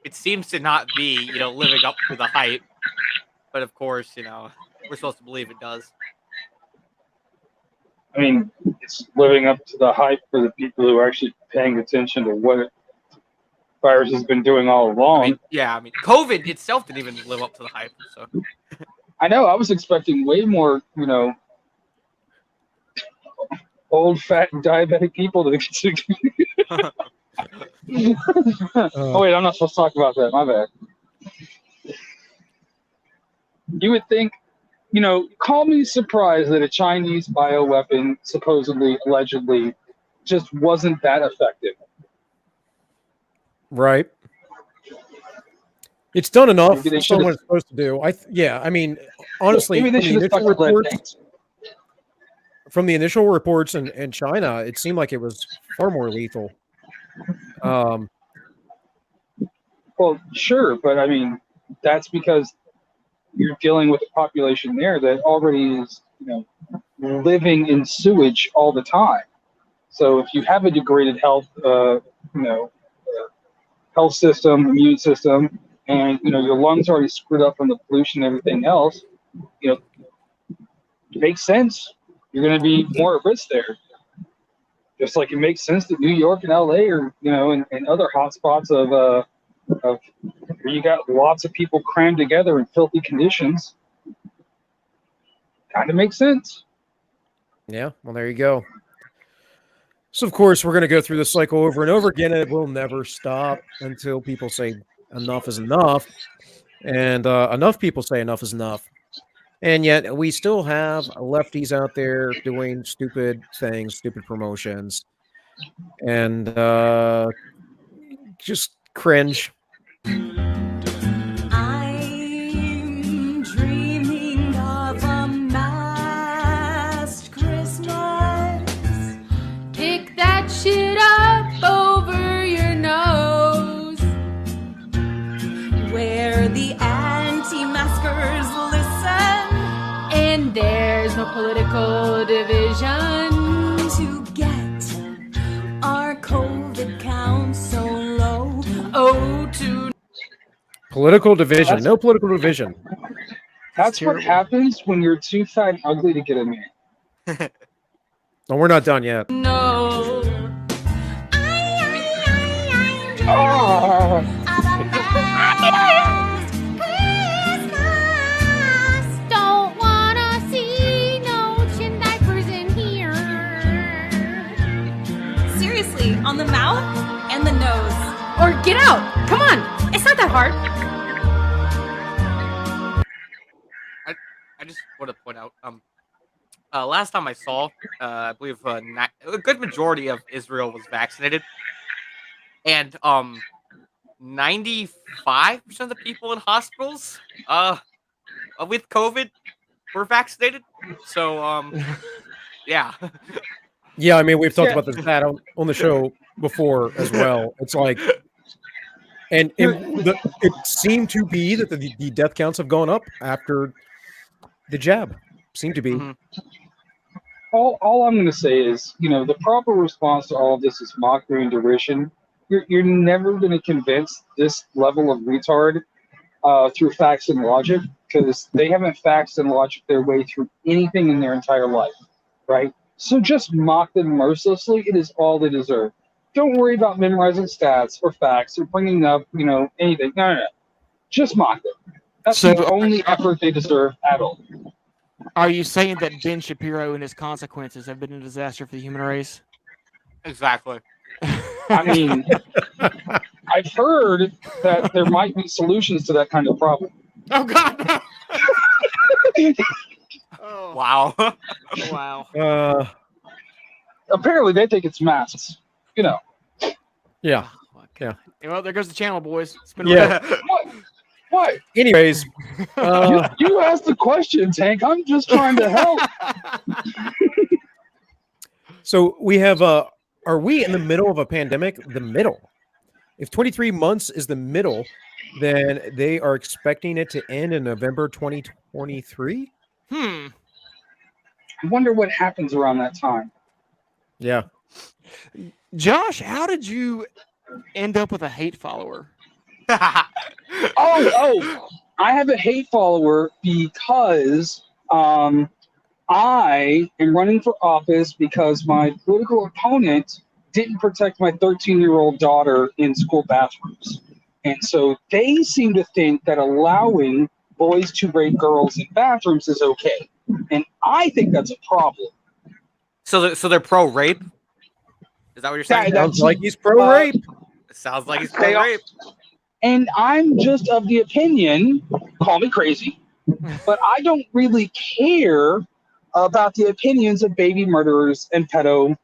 it seems to not be, living up to the hype. But of course, we're supposed to believe it does. I mean, it's living up to the hype for the people who are actually paying attention to what virus has been doing all along. I mean, COVID itself didn't even live up to the hype. So I know. I was expecting way more, old, fat, and diabetic people to. Oh wait, I'm not supposed to talk about that. My bad. You would think, call me surprised that a Chinese bioweapon, supposedly, allegedly, just wasn't that effective. Right. It's done enough. Maybe they It's done should've- what it's supposed to do. I mean, honestly, Maybe they should have stuck to lead paint. from the initial reports in China, it seemed like it was far more lethal. Well, sure, but I mean, that's because you're dealing with a population there that already is, living in sewage all the time. So if you have a degraded health, health system, immune system, and your lungs are already screwed up from the pollution and everything else, it makes sense. You're going to be more at risk there. Just like it makes sense that New York and LA are, and other hotspots of where you got lots of people crammed together in filthy conditions. Kind of makes sense. Yeah, well, there you go. So, of course, we're going to go through this cycle over and over again, and it will never stop until people say enough is enough. And enough people say enough is enough. And yet we still have lefties out there doing stupid things, stupid promotions, and just cringe. I'm dreaming of a masked Christmas. Pick that shit up over your nose. Where the anti-maskers listen. And there's no political division To get our COVID count so low. Oh, to Political division. No political division. That's what happens when you're too fat and ugly to get a man. No, we're not done yet. no. Don't wanna see no chin diapers in here. Seriously, on the mouth and the nose. Or get out. Come on. It's not that hard. I just want to point out, last time I saw, I believe a good majority of Israel was vaccinated, and 95% of the people in hospitals, with COVID, were vaccinated. So, yeah. Yeah, I mean, we've talked about that on the show before as well. It's like, and it seemed to be that the death counts have gone up after the jab. Seemed to be. Mm-hmm. All I'm going to say is, the proper response to all of this is mockery and derision. You're never going to convince this level of retard through facts and logic, because they haven't facts and logic their way through anything in their entire life, right? So just mock them mercilessly. It is all they deserve. Don't worry about memorizing stats or facts or bringing up, anything. No. Just mock them. That's the only effort they deserve at all. Are you saying that Ben Shapiro and his consequences have been a disaster for the human race? Exactly. I mean, I've heard that there might be solutions to that kind of problem. Oh, God. Oh. Wow. Wow. Apparently, they think it's masks. Yeah. Yeah. Well, there goes the channel, boys. It's been What? Anyways, you asked the question, Tank. I'm just trying to help. So we have are we in the middle of a pandemic? The middle. If 23 months is the middle, then they are expecting it to end in November 2023. I wonder what happens around that time. Yeah. Josh, how did you end up with a hate follower? I have a hate follower because I am running for office because my political opponent didn't protect my 13-year-old daughter in school bathrooms. And so they seem to think that allowing boys to rape girls in bathrooms is okay. And I think that's a problem. So they're pro rape. Is that what you're saying? Sounds like he's pro rape. It sounds like he's pro rape. And I'm just of the opinion, call me crazy, but I don't really care about the opinions of baby murderers and pedo,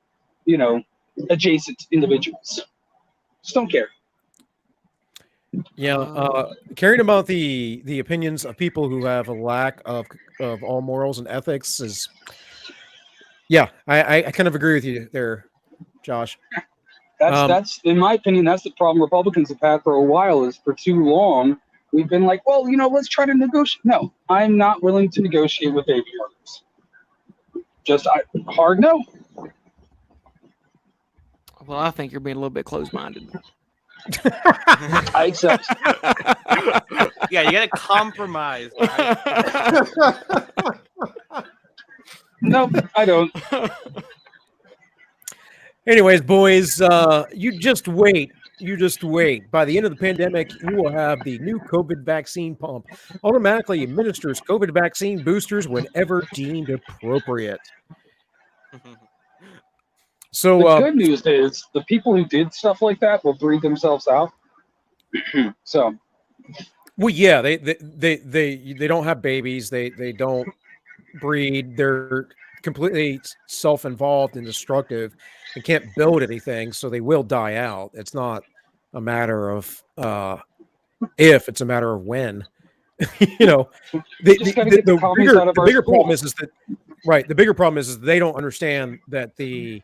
adjacent individuals. Just don't care. Yeah, caring about the opinions of people who have a lack of all morals and ethics is, yeah, I kind of agree with you there, Josh. That's in my opinion, that's the problem Republicans have had for a while. Is for too long we've been like, well, let's try to negotiate. No, I'm not willing to negotiate with baby murders. Just hard no. Well, I think you're being a little bit closed-minded. I accept. Yeah, you gotta compromise. No, I don't. Anyways, boys, you just wait. You just wait. By the end of the pandemic, you will have the new COVID vaccine pump. Automatically administers COVID vaccine boosters whenever deemed appropriate. So the good news is the people who did stuff like that will breathe themselves out. So, well, yeah, they don't have babies. They don't breed. They're completely self-involved and destructive and can't build anything, so they will die out. It's not a matter of if, it's a matter of when. The bigger problem is that right. The bigger problem is they don't understand that the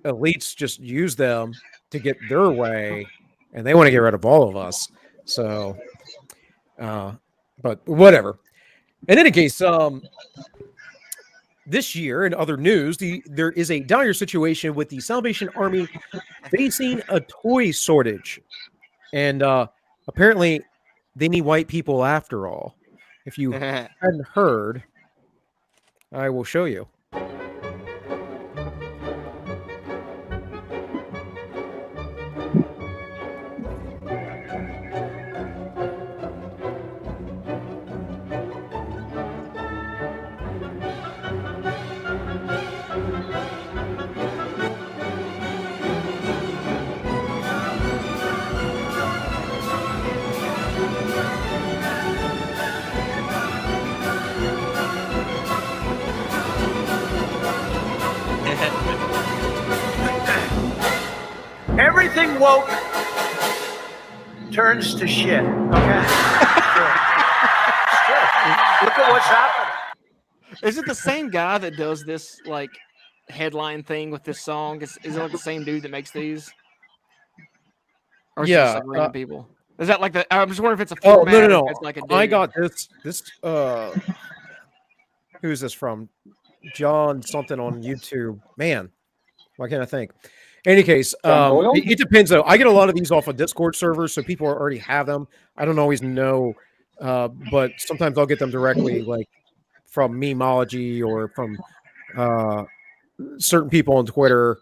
elites just use them to get their way, and they want to get rid of all of us. So, but whatever. In any case, this year, in other news, there is a dire situation with the Salvation Army facing a toy shortage. And apparently, they need white people after all. If you hadn't heard, I will show you. Everything woke turns to shit. Okay. It's true. Look at what's happening. Is it the same guy that does this like headline thing with this song? Is it like the same dude that makes these? Or is it just like random people? Is that like the? I'm just wondering if it's a format. Oh, no. Or if it's like a dude. I got this. Who's this from? John something on YouTube. Man, why can't I think? In any case, it depends though. I get a lot of these off of Discord servers, so people already have them. I don't always know, but sometimes I'll get them directly, like from Memeology or from certain people on Twitter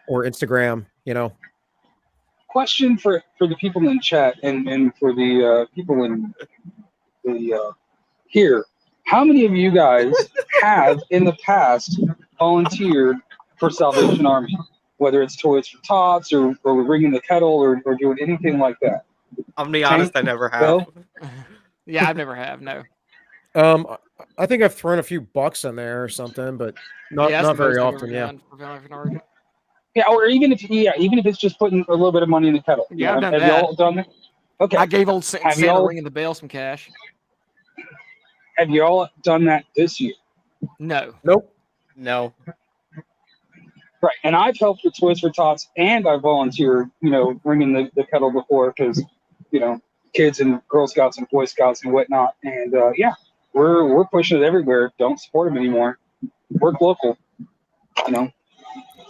or Instagram. Question for the people in chat and for the people in the here. How many of you guys have in the past volunteered for Salvation Army? Whether it's Toys for Tots or ringing the kettle or doing anything like that. I'm gonna be honest, I never have. Yeah, I've never have. No. I think I've thrown a few bucks in there or something, but not very often. Yeah. Yeah, or even if it's just putting a little bit of money in the kettle. Yeah, I've done have that. you all done that? Okay. I gave old Santa ringing the bell some cash. Have you all done that this year? No. Nope. No. Right, and I've helped with Toys for Tots, and I volunteered, ringing the kettle before because, kids and Girl Scouts and Boy Scouts and whatnot, and we're pushing it everywhere. Don't support them anymore. Work local,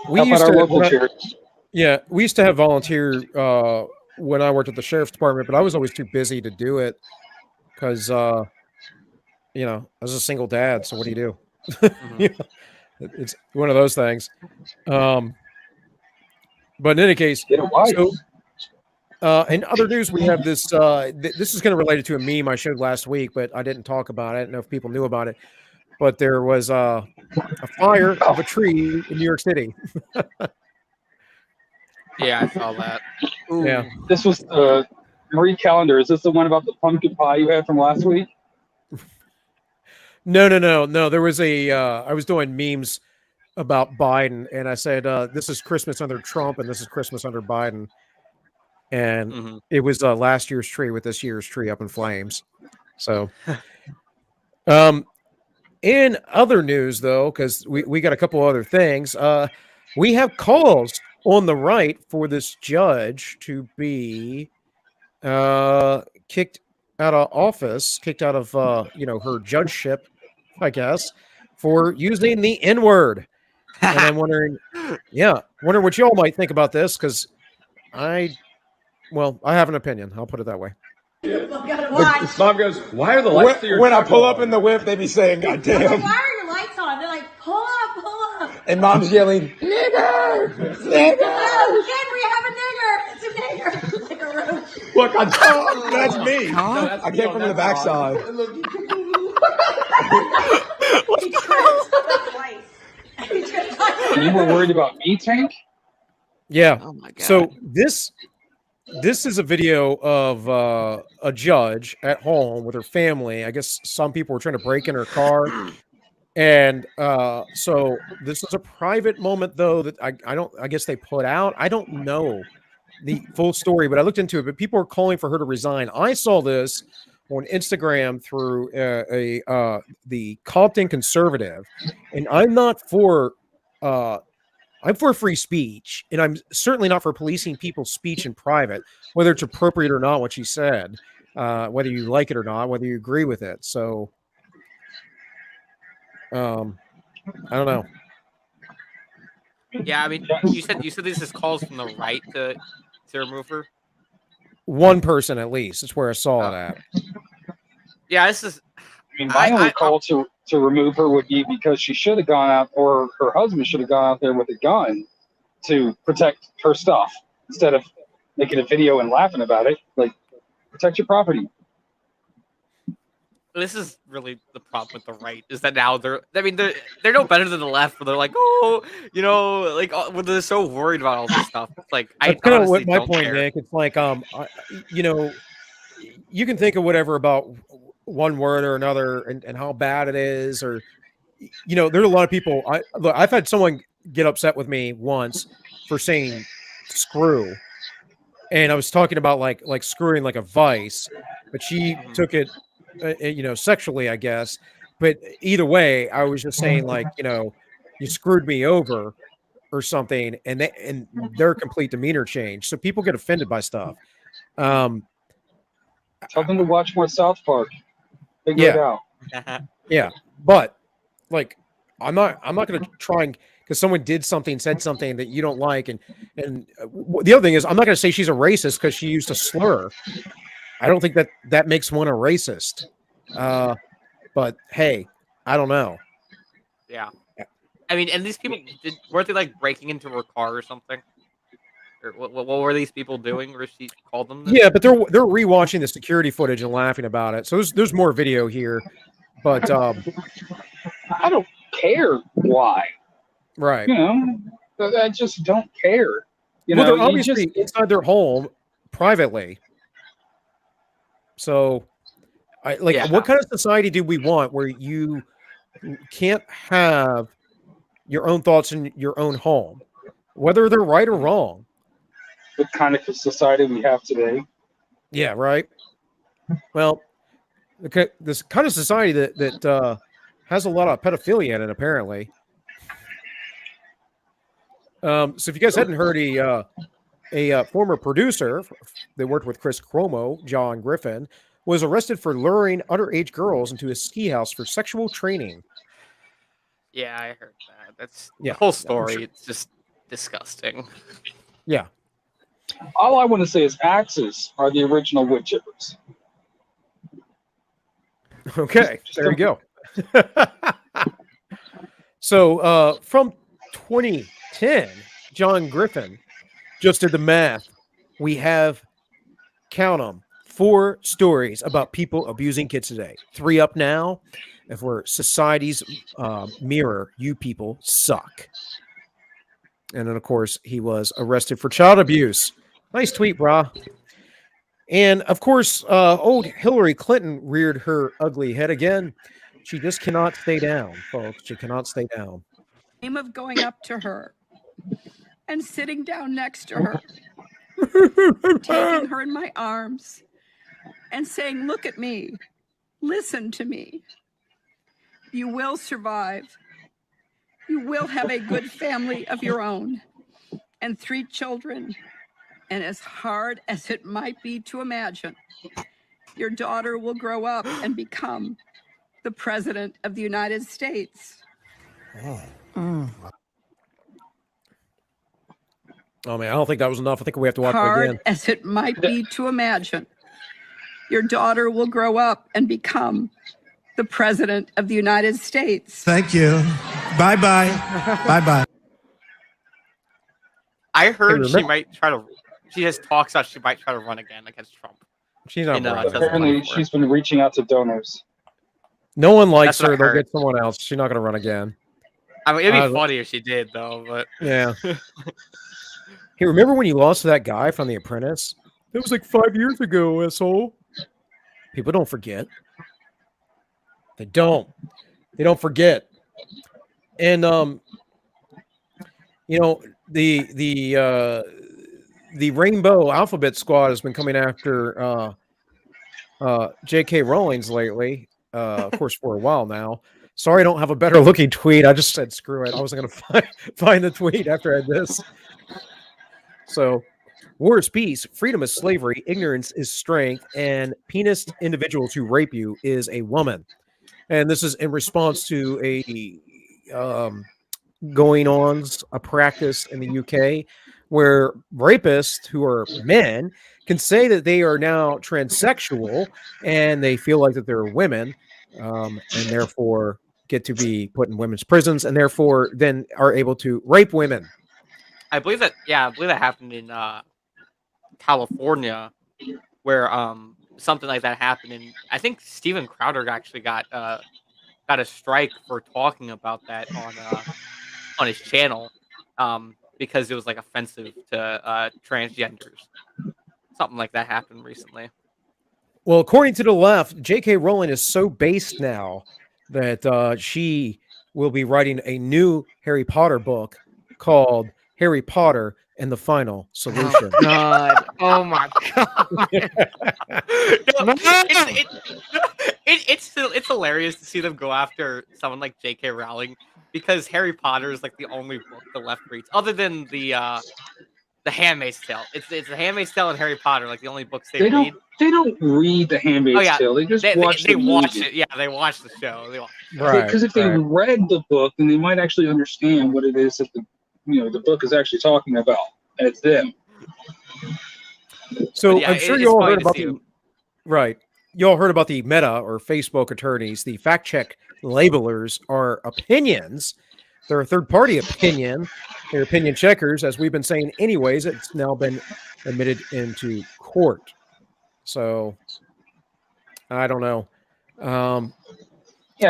We used to we used to have volunteer when I worked at the sheriff's department, but I was always too busy to do it because I was a single dad. So what do you do? It's one of those things. But in any case, Get a wife. So in other news, we have this. This is kind of related to a meme I showed last week, but I didn't talk about it. I don't know if people knew about it. But there was a fire of a tree in New York City. Yeah, I saw that. Ooh. Yeah. This was Marie Callender. Is this the one about the pumpkin pie you had from last week? No. There was I was doing memes about Biden, and I said, "This is Christmas under Trump, and this is Christmas under Biden." And it was last year's tree with this year's tree up in flames. So, in other news, though, because we got a couple other things, we have calls on the right for this judge to be kicked out of office, kicked out of her judgeship, I guess, for using the N-word. And I'm wondering what y'all might think about this, because I have an opinion. I'll put it that way. Mom goes, why are the lights when I pull up in the whip, they be saying, God damn. Like, why are your lights on? They're like, pull up. And mom's yelling, nigger! Nigger! Oh, kid, we have a nigger. It's a nigger. Like a roach. Look, that's me. No, I came from the backside. You were worried about me, Tank? Yeah. Oh my God. So this is a video of a judge at home with her family. I guess some people were trying to break in her car. And so this is a private moment, though, that I guess they put out. I don't know the full story, but I looked into it. But people are calling for her to resign. I saw this on Instagram through the Compton Conservative, and I'm not for I'm for free speech, and I'm certainly not for policing people's speech in private, whether it's appropriate or not what she said, whether you like it or not, whether you agree with it. So, I don't know. Yeah, I mean, you said this is calls from the right to remove her. One person at least. That's where I saw it at. Yeah, this is. I mean, my only call to remove her would be because she should have gone out, or her husband should have gone out there with a gun to protect her stuff instead of making a video and laughing about it. Like, protect your property. This is really the problem with the right, is that now they're no better than the left, but they're like, when they're so worried about all this stuff. It's like, that's kind of what my point, Nick. It's like, you can think of whatever about one word or another and how bad it is, or there's a lot of people. I've had someone get upset with me once for saying screw, and I was talking about like screwing like a vice, but she took it sexually, I guess. But either way, I was just saying, like, you screwed me over or something, and their complete demeanor changed. So people get offended by stuff. Tell them to watch more South Park. Figure it out. Yeah, but like, I'm not going to try and, because someone said something that you don't like, and the other thing is, I'm not going to say she's a racist because she used a slur. I don't think that makes one a racist. But hey, I don't know. Yeah. I mean, and these people weren't they like breaking into her car or something? Or what were these people doing? Where she called them this? Yeah, but they're rewatching the security footage and laughing about it. So there's more video here, but I don't care why. Right. I just don't care. They're obviously inside their home privately. So, what kind of society do we want where you can't have your own thoughts in your own home, whether they're right or wrong? What kind of society we have today? Yeah, right. Well, this kind of society that has a lot of pedophilia in it, apparently. So if you guys hadn't heard, a former producer that worked with Chris Cuomo, John Griffin, was arrested for luring underage girls into a ski house for sexual training. Yeah, I heard that. That's the whole story. Sure. It's just disgusting. Yeah. All I want to say is axes are the original wood chippers. Okay, there you go. So from 2010, John Griffin just did the math. We have, count them, 4 stories about people abusing kids today. 3 up now. If we're society's mirror, you people suck. And then, of course, he was arrested for child abuse. Nice tweet, brah. And, of course, old Hillary Clinton reared her ugly head again. She just cannot stay down, folks. She cannot stay down. Of going up to her and sitting down next to her, taking her in my arms and saying, "Look at me, listen to me. You will survive. You will have a good family of your own and 3 children. And as hard as it might be to imagine, your daughter will grow up and become the President of the United States." Oh, man, I don't think that was enough. I think we have to watch it Hard again. as it might be to imagine, your daughter will grow up and become the President of the United States. Thank you. Bye-bye. Bye-bye. I heard Hey, she might try to. She just talks about she might try to run again against Trump. She's not running. Apparently, she's been reaching out to donors. No one likes That's what her. I They'll heard. get someone else. She's not going to run again. I mean, it'd be funny if she did, though. But Yeah. Hey, remember when you lost to that guy from The Apprentice? It was like 5 years ago, asshole. People don't forget. They don't. They don't forget. And you know, the Rainbow Alphabet Squad has been coming after J.K. Rowling's lately. Of course, for a while now. Sorry, I don't have a better looking tweet. I just said screw it. I wasn't going to find the tweet after I had this. So, war is peace, freedom is slavery, ignorance is strength, and penis individuals who rape you is a woman. And this is in response to a a practice in the UK where rapists who are men can say that they are now transsexual and they feel like that they're women, and therefore get to be put in women's prisons and therefore then are able to rape women. I believe that happened in California, where something like that happened, and I think Steven Crowder actually got a strike for talking about that on his channel, because it was like offensive to transgenders. Something like that happened recently. Well, according to the left, J.K. Rowling is so based now that she will be writing a new Harry Potter book called Harry Potter and the Final Solution. Oh, God. Oh, my God. It's hilarious to see them go after someone like J.K. Rowling, because Harry Potter is like the only book the left reads, other than the Handmaid's Tale. It's the Handmaid's Tale and Harry Potter, like the only books they read. They don't read the Handmaid's Tale. They just watch the movie. Watch it. Yeah, they watch the show. Because if they read the book, then they might actually understand what it is that the book is actually talking about, and it's them. So yeah, I'm sure you all heard about you all heard about the Meta or Facebook attorneys. The fact check labelers are opinions. They're a third-party opinion. They're opinion checkers, as we've been saying anyways. It's now been admitted into court. So, I don't know. Yeah,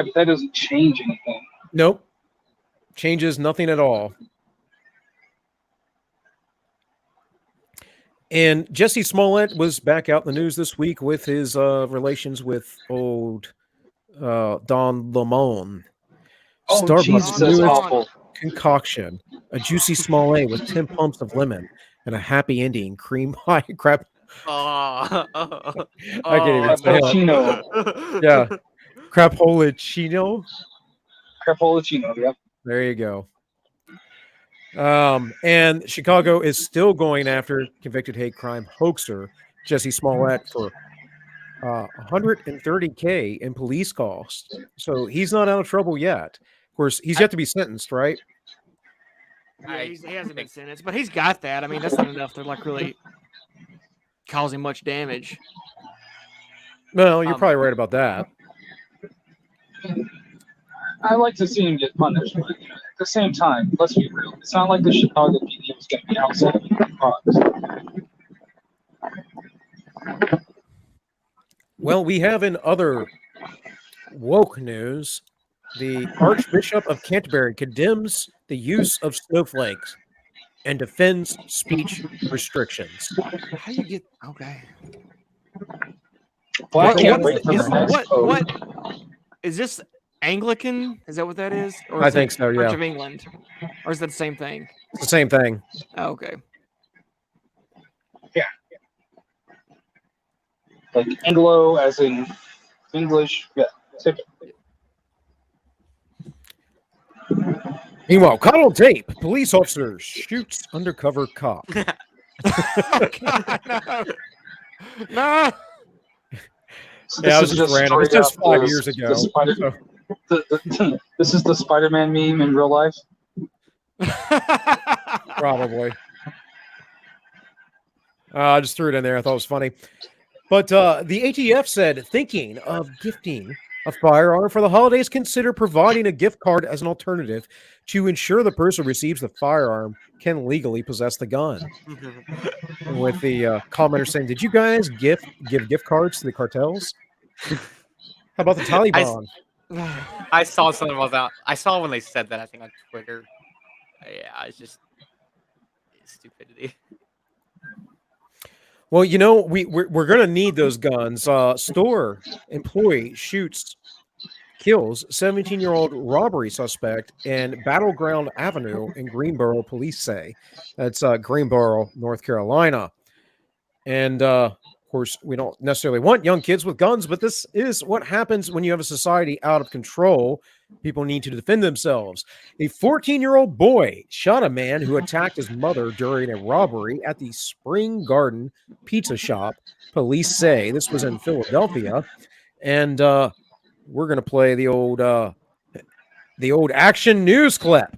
but that doesn't change anything. Nope. Changes nothing at all. And Jesse Smollett was back out in the news this week with his relations with old Don Lemon. Oh, Starbucks Jesus, that's awful. concoction, a juicy Smollett with 10 pumps of lemon and a happy ending cream pie crap. I can't even say it. Yeah. Crapolicino. Crapolicino, yeah. There you go. And Chicago is still going after convicted hate crime hoaxer Jesse Smollett for $130K in police costs. So he's not out of trouble yet. Of course, he's yet to be sentenced, right? Yeah, he hasn't been sentenced, but he's got that. I mean, that's not enough to like really causing much damage. No, you're probably right about that. I like to see him get punished, but at the same time, let's be real. It's not like the Chicago PD was It's going to be outside the box. Well, we have in other woke news, the Archbishop of Canterbury condemns the use of snowflakes and defends speech restrictions. How do you get okay? Well, I What, can't what, wait for the next what, post. what is this Anglican? Is that what that is? Or I is think it so, Church yeah. of England? Or is that the same thing? It's the same thing. Oh, okay. Yeah. Like Anglo, as in English. Yeah. Same. Meanwhile, caught on tape, police officer shoots undercover cop. Oh, God, no. No. So Yeah, it was is just random. It's straight just up 5 the- years the ago. Spider- so. This is the Spider-Man meme in real life. Probably. I just threw it in there. I thought it was funny. But the ATF said, thinking of gifting a firearm for the holidays, consider providing a gift card as an alternative to ensure the person who receives the firearm can legally possess the gun. With the commenter saying, did you guys give gift cards to the cartels? How about the Taliban? I saw something about that. I saw when they said that, I think on Twitter. Yeah, it's just stupidity. Well, you know, we're going to need those guns. Store employee kills 17-year-old robbery suspect in Battleground Avenue in Greensboro, police say. That's Greensboro, North Carolina. And, of course, we don't necessarily want young kids with guns, but this is what happens when you have a society out of control. People need to defend themselves. A 14-year-old boy shot a man who attacked his mother during a robbery at the Spring Garden Pizza Shop. Police say this was in Philadelphia. And we're going to play the old action news clip.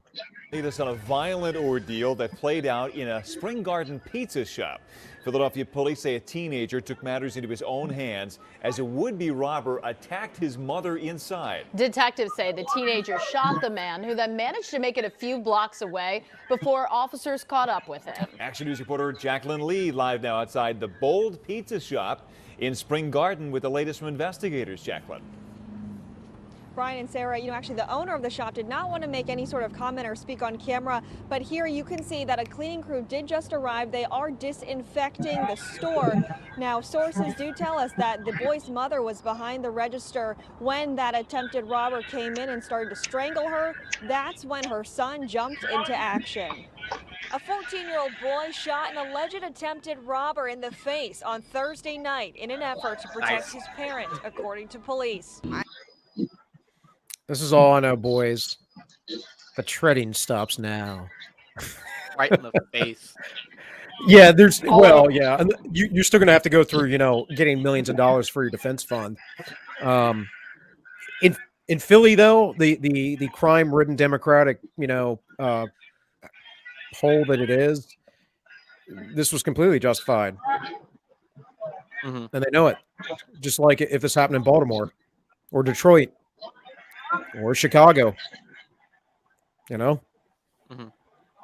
This on a violent ordeal that played out in a Spring Garden Pizza Shop. Philadelphia police say a teenager took matters into his own hands as a would-be robber attacked his mother inside. Detectives say the teenager shot the man, who then managed to make it a few blocks away before officers caught up with him. Action News reporter Jacqueline Lee live now outside the Bold Pizza Shop in Spring Garden with the latest from investigators. Jacqueline. Brian and Sarah, actually the owner of the shop did not want to make any sort of comment or speak on camera, but here you can see that a cleaning crew did just arrive. They are disinfecting the store. Now, sources do tell us that the boy's mother was behind the register when that attempted robber came in and started to strangle her. That's when her son jumped into action. A 14-year-old boy shot an alleged attempted robber in the face on Thursday night in an effort to protect his parent, according to police. This is all I know, boys. The treading stops now. Right in the face. Yeah, yeah. And you're still going to have to go through, getting millions of dollars for your defense fund. In Philly, though, the crime-ridden Democratic, poll that it is, this was completely justified. Mm-hmm. And they know it. Just like if this happened in Baltimore or Detroit or Chicago, I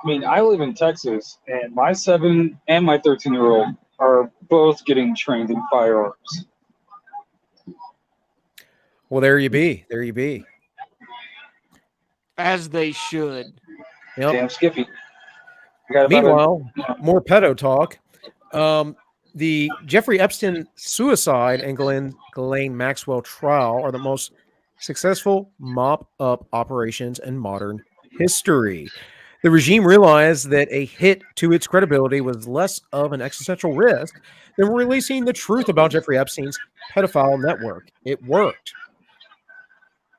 mean, I live in Texas, and my 7 and my 13-year-old are both getting trained in firearms. Well, there you be. There you be. As they should. Yep. Damn Skippy. Meanwhile, more pedo talk. The Jeffrey Epstein suicide and Ghislaine Maxwell trial are the most successful mop-up operations in modern history. The regime realized that a hit to its credibility was less of an existential risk than releasing the truth about Jeffrey Epstein's pedophile network. It worked.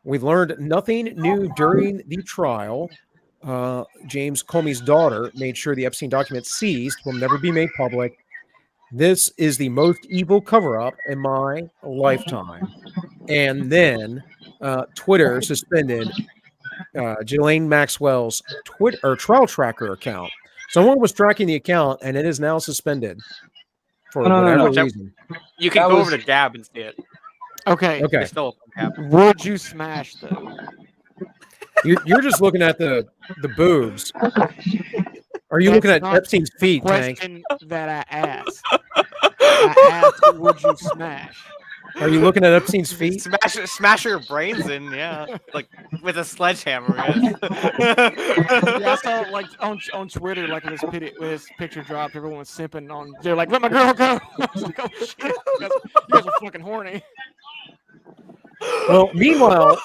We learned nothing new during the trial. James Comey's daughter made sure the Epstein documents seized will never be made public. This is the most evil cover-up in my lifetime. And then Twitter suspended Ghislaine Maxwell's trial tracker account. Someone was tracking the account, and it is now suspended for whatever reason. You can go over to Gab and see it. Okay. It's still Gab. Would you smash though? You're just looking at the boobs. Are you looking That's at not Epstein's the feet, Tank? question that I asked. I asked, would you smash? Are you looking at Epstein's feet? Smash your brains in, yeah, like with a sledgehammer. Yes. Yeah, I saw like on Twitter, like when this picture dropped, everyone was simping on. They're like, "Let my girl go." I was like, "Oh shit, you guys are fucking horny." Well, meanwhile,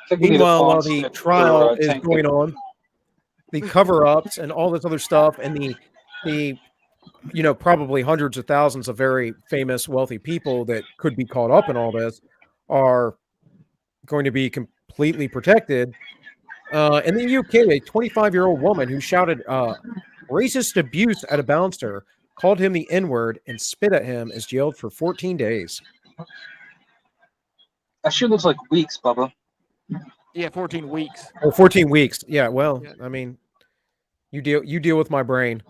while the for, trial is Tank. going on, the cover-ups and all this other stuff, and the probably hundreds of thousands of very famous, wealthy people that could be caught up in all this are going to be completely protected. In the UK, a 25-year-old woman who shouted racist abuse at a bouncer, called him the N-word, and spit at him is jailed for 14 days. That shit looks like weeks, Bubba. Yeah, 14 weeks. Or 14 weeks. Yeah, well, I mean, you deal with my brain.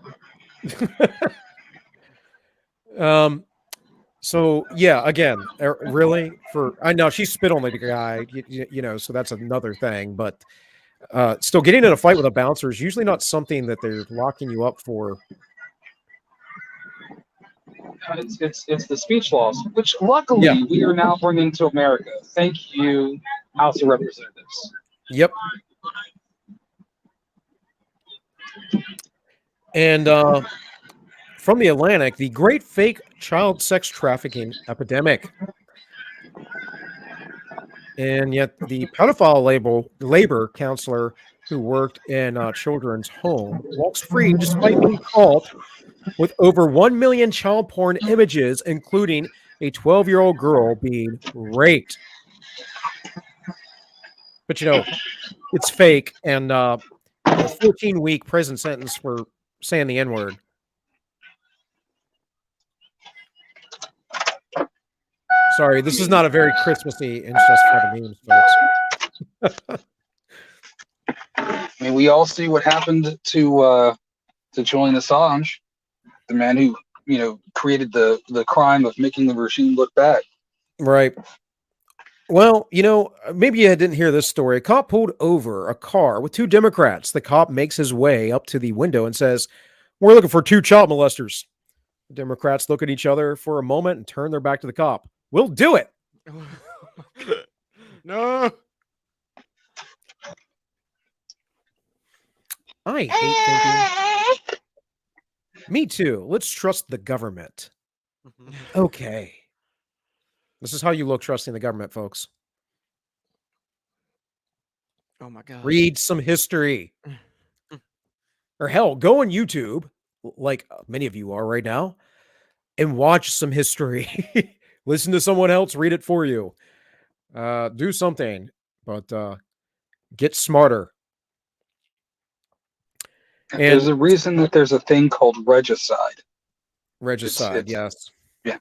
So yeah, again, really, I know she spit on the guy, so that's another thing, but still getting in a fight with a bouncer is usually not something that they're locking you up for. It's the speech laws, which luckily we are now bringing to America. Thank you, House of Representatives. Yep. And from the Atlantic, the great fake child sex trafficking epidemic. And yet the pedophile labor counselor who worked in a children's home walks free despite being caught with over 1 million child porn images, including a 12-year-old girl being raped. But, it's fake, and a 14-week prison sentence for saying the N-word. Sorry, this is not a very Christmassy and just for the memes, folks. I mean, we all see what happened to Julian Assange, the man who created the crime of making the regime look bad. Right. Well, maybe you didn't hear this story. A cop pulled over a car with 2 Democrats. The cop makes his way up to the window and says, "We're looking for 2 child molesters." The Democrats look at each other for a moment and turn their back to the cop. "We'll do it." No. I hate thinking. Me too. Let's trust the government. Okay. This is how you look trusting the government, folks. Oh my God. Read some history. Or hell, go on YouTube, like many of you are right now, and watch some history. Listen to someone else read it for you. Do something, but get smarter. And there's a reason that there's a thing called regicide. Regicide, yes. Yeah.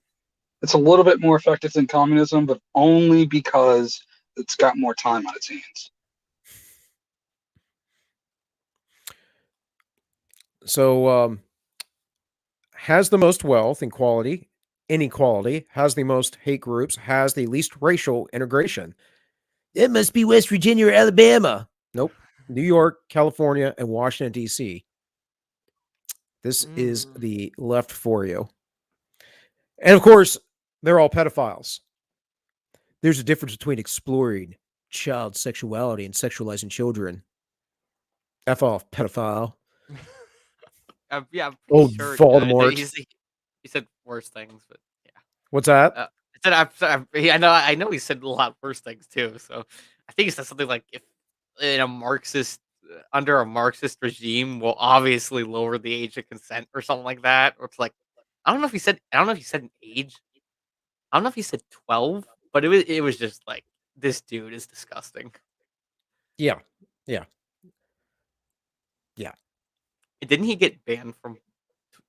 It's a little bit more effective than communism, but only because it's got more time on its hands. So, has the most wealth, inequality, has the most hate groups, has the least racial integration. It must be West Virginia or Alabama. Nope. New York, California, and Washington, D.C. This is the left for you. And of course, they're all pedophiles. There's a difference between exploring child sexuality and sexualizing children. F off, pedophile. Yeah, I'm old sure Voldemort. He said worse things, but yeah. What's that? I know he said a lot worse things too. So I think he said something like, "If under a Marxist regime, will obviously lower the age of consent," or something like that. Or it's like, I don't know if he said an age. I don't know if he said 12, but it was just like, this dude is disgusting. Yeah. Didn't he get banned from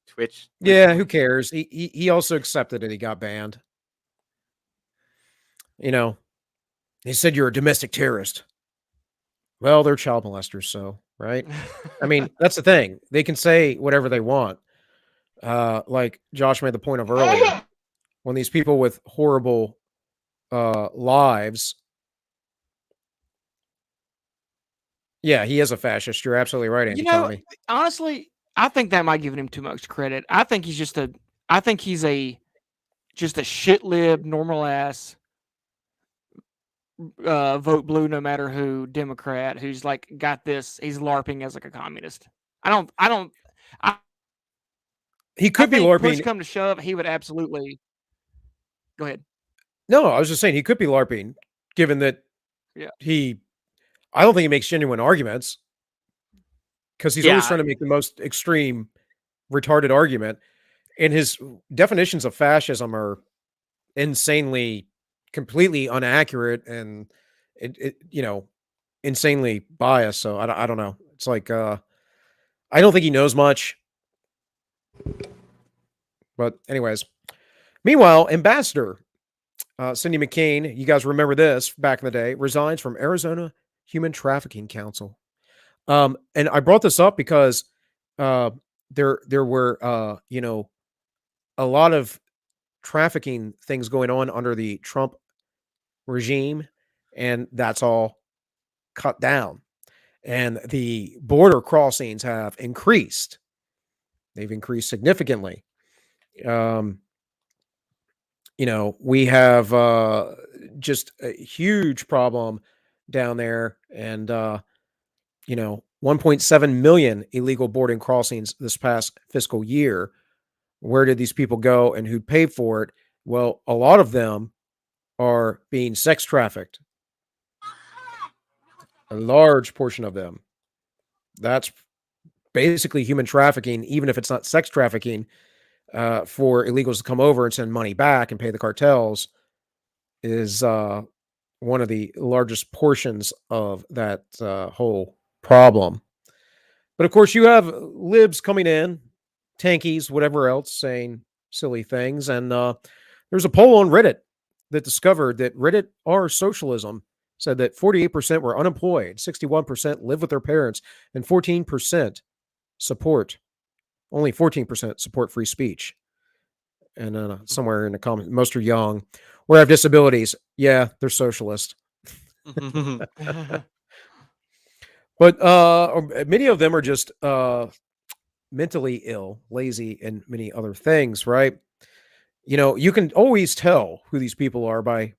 Twitch? Yeah, who cares? He also accepted it. He got banned. They said you're a domestic terrorist. Well, they're child molesters, so, right? I mean, that's the thing. They can say whatever they want. Like Josh made the point of earlier. When these people with horrible lives, Yeah, he is a fascist. You're absolutely right, Andy You know, Tommy. honestly, I think that might give him too much credit. I think he's just a shit lib, normal ass, vote blue no matter who Democrat who's like got this. He's LARPing as like a communist. I He could be think push LARPing. come to shove, he would absolutely. Go ahead. No, I was just saying he could be LARPing, given that Yeah. I don't think he makes genuine arguments because he's always Yeah. trying to make the most extreme, retarded argument. And his definitions of fascism are insanely, completely inaccurate and insanely biased. So I don't know. It's like I don't think he knows much. But anyways, meanwhile, Ambassador Cindy McCain, you guys remember this back in the day, resigns from Arizona Human Trafficking Council. And I brought this up because there were a lot of trafficking things going on under the Trump regime, and that's all cut down. And the border crossings have increased. They've increased significantly. We have just a huge problem down there, and 1.7 million illegal boarding crossings this past fiscal year. Where did these people go and who paid for it? Well, a lot of them are being sex trafficked. A large portion of them. That's basically human trafficking, even if it's not sex trafficking, for illegals to come over and send money back and pay the cartels is one of the largest portions of that whole problem. But of course, you have libs coming in, tankies, whatever else, saying silly things. And there's a poll on Reddit that discovered that Reddit r socialism said that 48% were unemployed, 61% live with their parents, and 14% only 14% support free speech. And somewhere in the comment, most are young or have disabilities. Yeah, they're socialist. But many of them are just mentally ill, lazy, and many other things, right? You can always tell who these people are by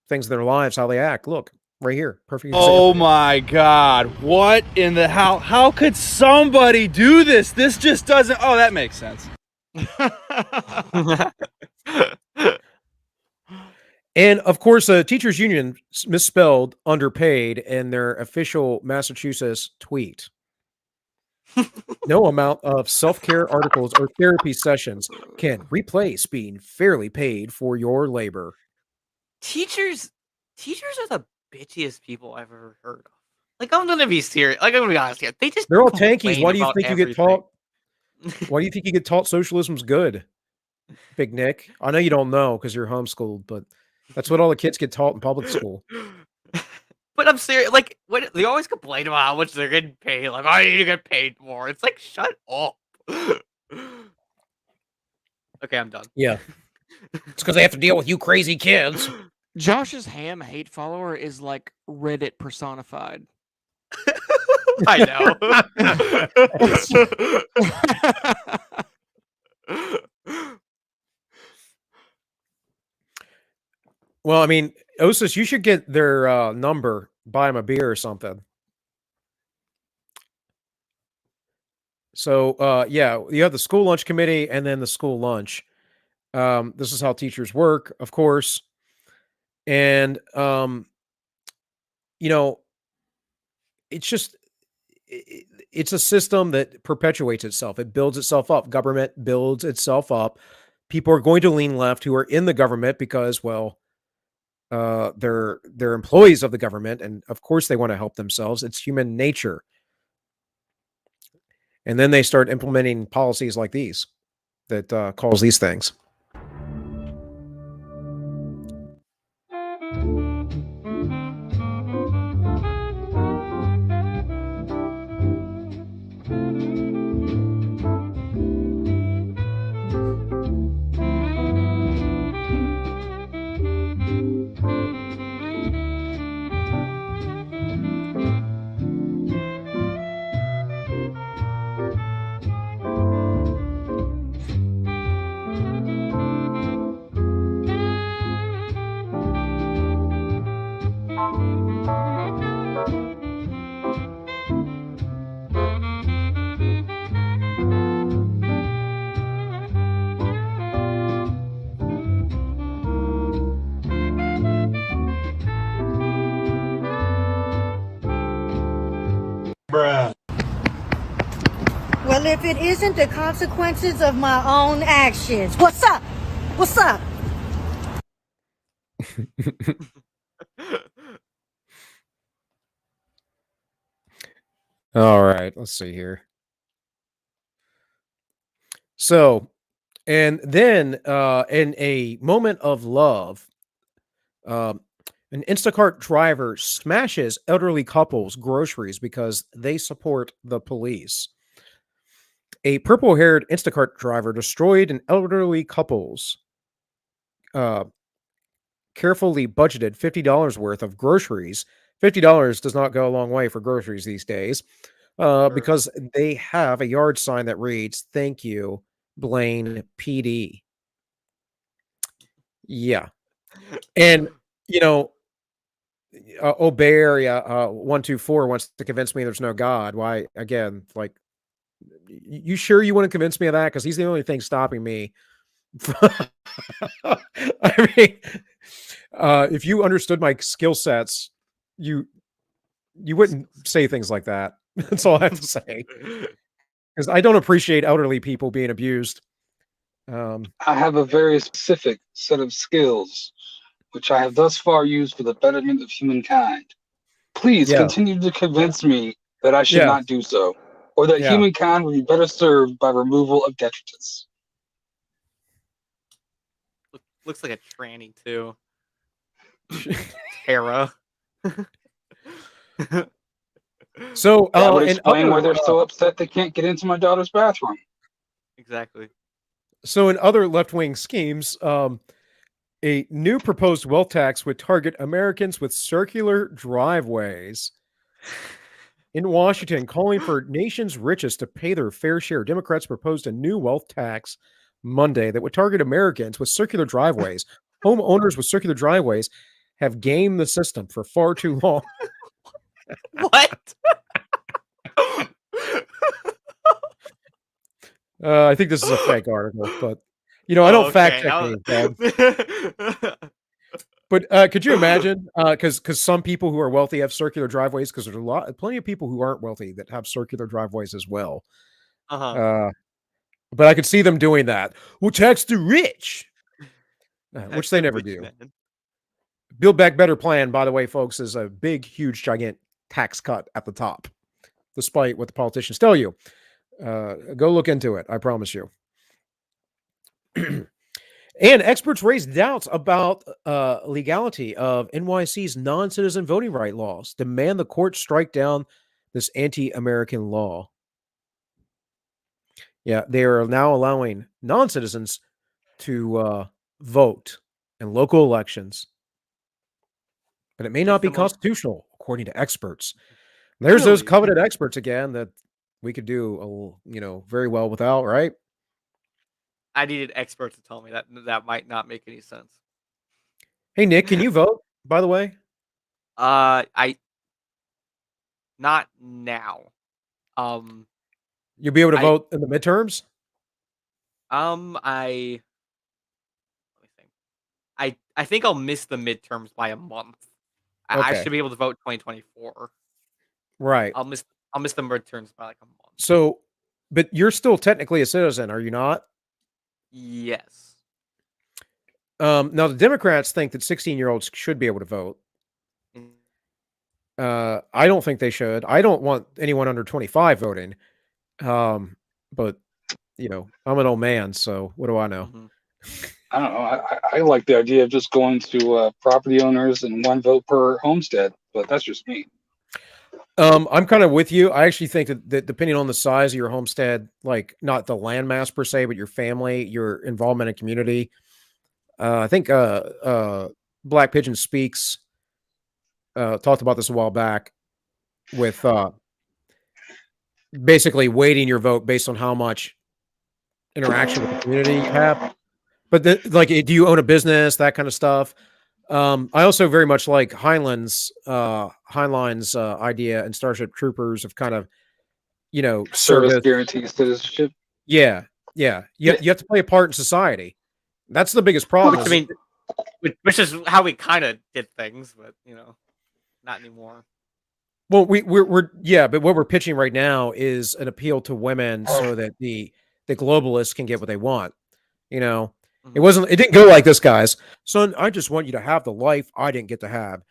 things in their lives, how they act. Look, right here. Perfect example. Oh my God. What in the how could somebody do this? This just doesn't. Oh, that makes sense. And of course, the teachers union misspelled underpaid in their official Massachusetts tweet. No amount of self-care articles or therapy sessions can replace being fairly paid for your labor. Teachers are the bitchiest people I've ever heard of. Like, I'm gonna be serious. Like, I'm gonna be honest here. They're all tankies. Why do you about think you get everything. taught? Why do you think you get taught socialism's good, Big Nick? I know you don't know because you're homeschooled, but that's what all the kids get taught in public school. But I'm serious. Like, what they always complain about how much they're getting paid. Like, I need to get paid more. It's like, shut up. Okay, I'm done. Yeah, it's because they have to deal with you crazy kids. Josh's ham hate follower is like Reddit personified. I know. Well, I mean, Osis, you should get their number, buy them a beer or something. So, yeah, you have the school lunch committee and then the school lunch. This is how teachers work, of course. And, it's just, it's a system that perpetuates itself. It builds itself up. Government builds itself up. People are going to lean left who are in the government because, well, they're employees of the government, and of course they want to help themselves. It's human nature. And then they start implementing policies like these that cause these things. if it isn't the consequences of my own actions. What's up? What's up? All right, let's see here. So, and then in a moment of love, an Instacart driver smashes elderly couples' groceries because they support the police. A purple-haired Instacart driver destroyed an elderly couple's carefully budgeted $50 worth of groceries. $50 does not go a long way for groceries these days, because they have a yard sign that reads, "Thank you, Blaine PD." Yeah. And, you know, Obey Area 124 wants to convince me there's no God. Why, again, like, you sure you want to convince me of that? Because he's the only thing stopping me. I mean, if you understood my skill sets, you wouldn't say things like that. That's all I have to say. Because I don't appreciate elderly people being abused. I have a very specific set of skills, which I have thus far used for the betterment of humankind. Please continue to convince me that I should not do so, or that humankind would be better served by removal of detritus. Looks like a tranny too. Tara. So that would explain why they're so upset they can't get into my daughter's bathroom. Exactly. So in other left-wing schemes, a new proposed wealth tax would target Americans with circular driveways. In Washington, calling for nation's richest to pay their fair share, Democrats proposed a new wealth tax Monday that would target Americans with circular driveways. Homeowners with circular driveways have gamed the system for far too long. What? I think this is a fake article, but I don't fact check these, Dad. But could you imagine? Because some people who are wealthy have circular driveways. Because there's plenty of people who aren't wealthy that have circular driveways as well. But I could see them doing that. We'll tax the rich, which they never do. Man. Build Back Better plan, by the way, folks, is a big, huge, gigantic tax cut at the top, despite what the politicians tell you. Go look into it. I promise you. And experts raise doubts about legality of NYC's non-citizen voting right laws. Demand the court strike down this anti-American law. Yeah, they are now allowing non-citizens to vote in local elections. But it may not be constitutional, according to experts. There's those coveted experts again that we could do, very well without, right? I needed experts to tell me that might not make any sense. Hey, Nick, can you vote, by the way? Not now. You'll be able to vote in the midterms? Let me think. I think I'll miss the midterms by a month. I should be able to vote 2024. Right. I'll miss the midterms by like a month. So, but you're still technically a citizen, are you not? Yes. Now the Democrats think that 16-year-olds should be able to vote. I don't think they should. I don't want anyone under 25 voting. But I'm an old man, so what do I know? Mm-hmm. I don't know. I like the idea of just going to property owners and one vote per homestead, but that's just me. I'm kind of with you. I actually think that depending on the size of your homestead, like not the landmass per se, but your family, your involvement in community. I think Black Pigeon Speaks talked about this a while back with basically weighting your vote based on how much interaction with the community you have. But do you own a business, that kind of stuff? I also very much like Heinlein's idea and Starship Troopers of kind of, service guaranteed citizenship. Yeah. You have to play a part in society. That's the biggest problem. Which is how we kind of did things, but not anymore. Well, we're yeah, but what we're pitching right now is an appeal to women so that the globalists can get what they want. You know, it didn't go like this, guys. Son, I just want you to have the life I didn't get to have.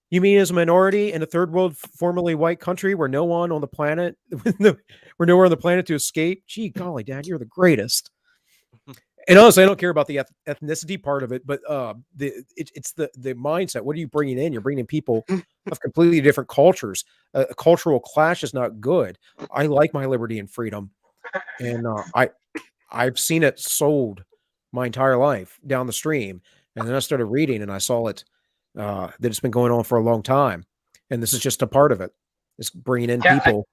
You mean as a minority in a third world, formerly white country where no one on the planet, we're nowhere on the planet to escape? Gee, golly, Dad, you're the greatest. And honestly, I don't care about the ethnicity part of it, but it's the mindset. What are you bringing in? You're bringing people of completely different cultures. A cultural clash is not good. I like my liberty and freedom, and I've seen it sold my entire life down the stream. And then I started reading, and I saw it that it's been going on for a long time, and this is just a part of it. It's bringing in people.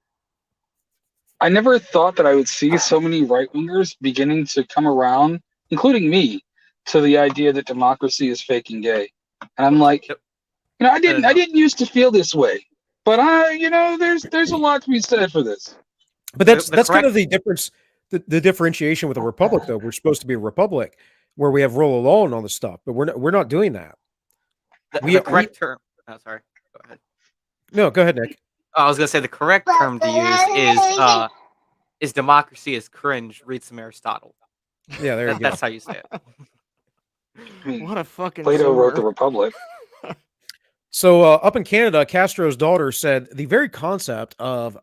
I never thought that I would see so many right-wingers beginning to come around, including me, to the idea that democracy is fake and gay. And I'm like, I didn't used to feel this way, but there's a lot to be said for this. But that's kind of the difference, the differentiation with a republic, though. We're supposed to be a republic where we have rule of law and all this stuff, but we're not doing that. The correct term. Oh, sorry. Go ahead. No, go ahead, Nick. I was gonna say the correct term to use is democracy is cringe. Read some Aristotle. Yeah, there you go. That's how you say it. What a fucking Plato wrote the Republic. So up in Canada, Castro's daughter said the very concept of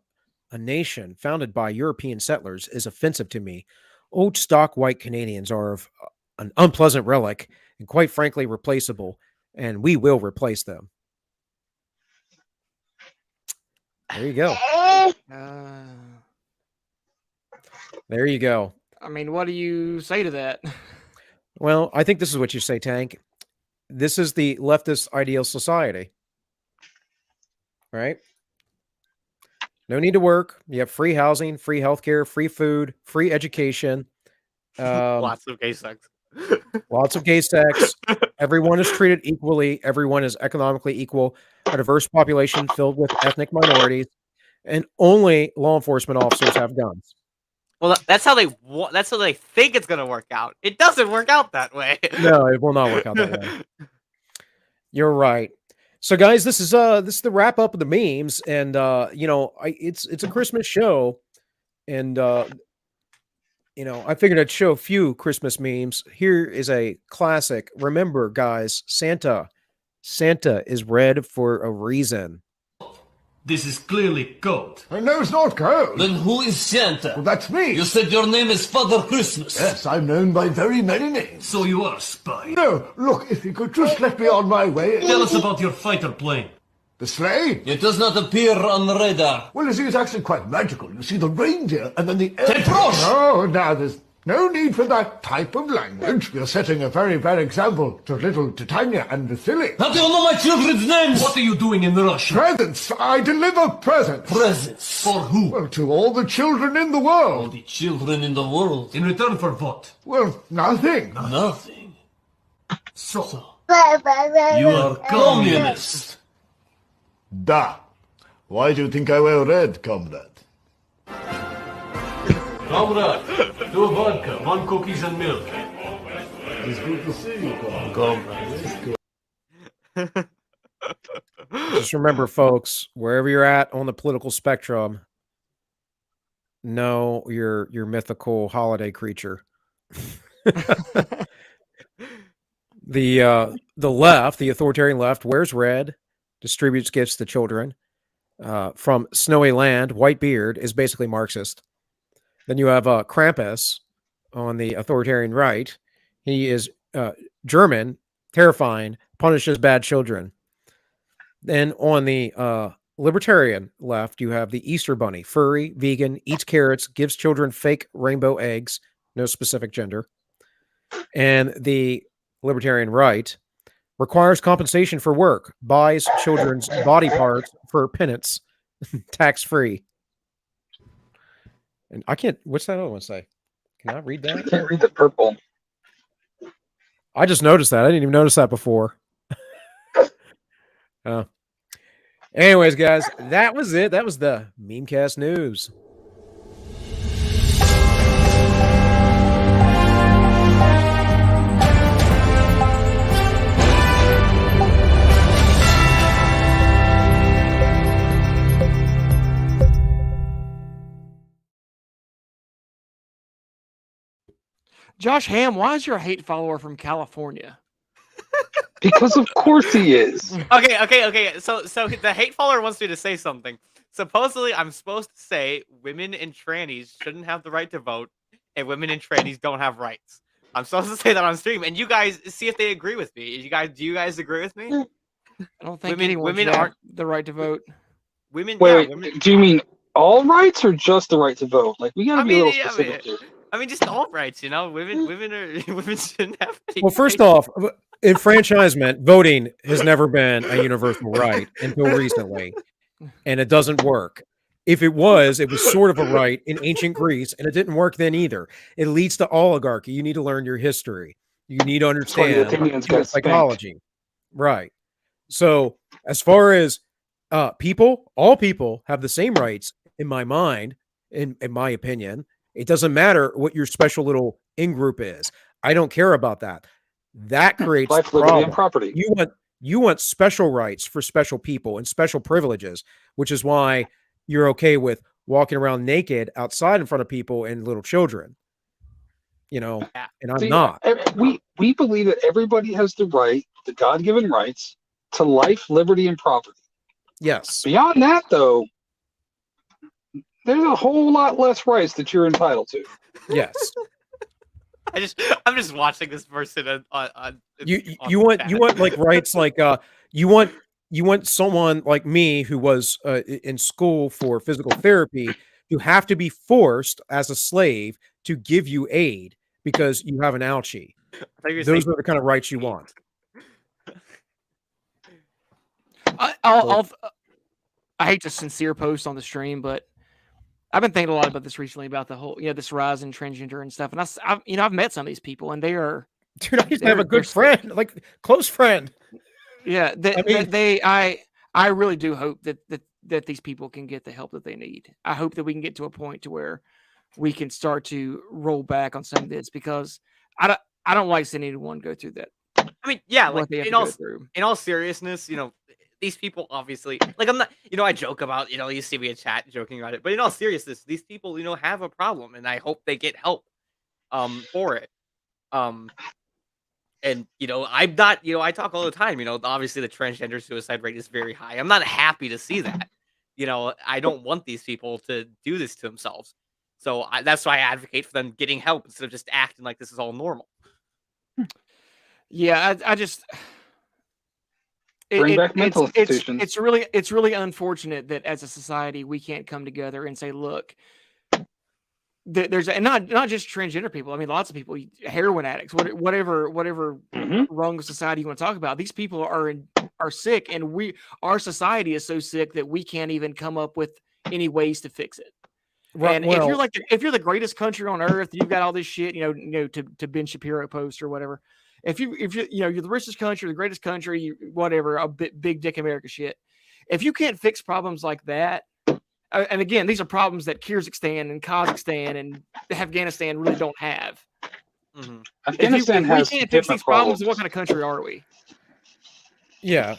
a nation founded by European settlers is offensive to me. Old stock white Canadians are of an unpleasant relic and quite frankly replaceable, and we will replace them. There you go. There you go. I mean, what do you say to that? Well, I think this is what you say, Tank. This is the leftist ideal society, right? No need to work. You have free housing, free healthcare, free food, free education. Lots of gay sex. Lots of gay sex. Everyone is treated equally. Everyone is economically equal. A diverse population filled with ethnic minorities, and only law enforcement officers have guns. Well, that's how they think it's gonna work out. It doesn't work out that way. No, it will not work out that way. You're right. So, guys, this is the wrap up of the memes, and it's a Christmas show, and I figured I'd show a few Christmas memes. Here is a classic. Remember, guys, Santa is red for a reason. This is clearly code. No, it's not code. Then who is Santa? Well, that's me. You said your name is Father Christmas. Yes, I'm known by very many names. So you are a spy. No, look, if you could just let me on my way. Tell us about your fighter plane. The sleigh? It does not appear on the radar. Well, you see, it's actually quite magical. You see the reindeer and then the... Teprosh! Oh, now there's no need for that type of language. You're setting a very bad example to little Titania and Vasily. How do you know my children's names? What are you doing in Russia? Presents. I deliver presents. Presents? For who? Well, to all the children in the world. All the children in the world? In return for what? Well, nothing. Nothing. So you are communist. Da. Why do you think I wear red, comrade? Comrade, 2 vodka, 1 cookies and milk. It's good to see you, comrade. Just remember, folks, wherever you're at on the political spectrum, know your mythical holiday creature. The left, the authoritarian left, wears red, distributes gifts to children. From snowy land, white beard is basically Marxist. Then you have Krampus on the authoritarian right. He is German, terrifying, punishes bad children. Then on the libertarian left, you have the Easter Bunny, furry, vegan, eats carrots, gives children fake rainbow eggs, no specific gender. And the libertarian right requires compensation for work, buys children's body parts for penance, tax-free. And I can't, what's that other one say? Can I read that? I can't read the purple. I just noticed that. I didn't even notice that before. Anyways, guys, that was it. That was the Memecast News. Josh Ham, why is your hate follower from California? Because of course he is. Okay. So the hate follower wants me to say something. Supposedly, I'm supposed to say women and trannies shouldn't have the right to vote, and women and trannies don't have rights. I'm supposed to say that on stream, and you guys see if they agree with me. Do you guys agree with me? I don't think women should have the right to vote. Women. Wait, do you mean all rights or just the right to vote? Like, we gotta be a little specific here. I mean, just all rights. Women shouldn't have. Well, first off, enfranchisement, voting has never been a universal right until recently, and it doesn't work. If it was sort of a right in ancient Greece, and it didn't work then either. It leads to oligarchy. You need to learn your history. You need to understand human psychology. Right. So, as far as all people have the same rights in my mind, in my opinion. It doesn't matter what your special little in-group is. I don't care about that. That creates life, liberty, and property. You want special rights for special people and special privileges, which is why you're okay with walking around naked outside in front of people and little children. And I'm not. We believe that everybody has the right, the God-given rights, to life, liberty, and property. Yes. Beyond that, though, there's a whole lot less rights that you're entitled to. Yes. I'm just watching this person on you want like rights like you want someone like me who was in school for physical therapy to have to be forced as a slave to give you aid because you have an ouchie. Those are the kind of rights you want. I hate to sincere post on the stream, but I've been thinking a lot about this recently about the whole, this rise in transgender and stuff. And I've met some of these people, and they are. Dude, I used to have a good friend, like close friend. Yeah, I really do hope that these people can get the help that they need. I hope that we can get to a point to where we can start to roll back on some of this because I don't like seeing anyone go through that. I mean, yeah, like in all seriousness, these people obviously, like, I'm not, I joke about, you see me in chat joking about it, but in all seriousness, these people, have a problem, and I hope they get help, for it. And, I'm not, I talk all the time, obviously the transgender suicide rate is very high. I'm not happy to see that. I don't want these people to do this to themselves. So that's why I advocate for them getting help instead of just acting like this is all normal. Yeah, I just bring back mental institutions. It's really unfortunate that as a society we can't come together and say, look, there's and not just transgender people. I mean, lots of people, heroin addicts, whatever rung of society you want to talk about. These people are sick, and our society is so sick that we can't even come up with any ways to fix it. Right, and if you're the greatest country on earth, you've got all this shit, to Ben Shapiro post or whatever. If you're the richest country, the greatest country, whatever, a big dick America shit. If you can't fix problems like that, and again, these are problems that Kyrgyzstan and Kazakhstan and Afghanistan really don't have. Mm-hmm. Afghanistan has we can't fix these problems, what kind of country are we? Yeah.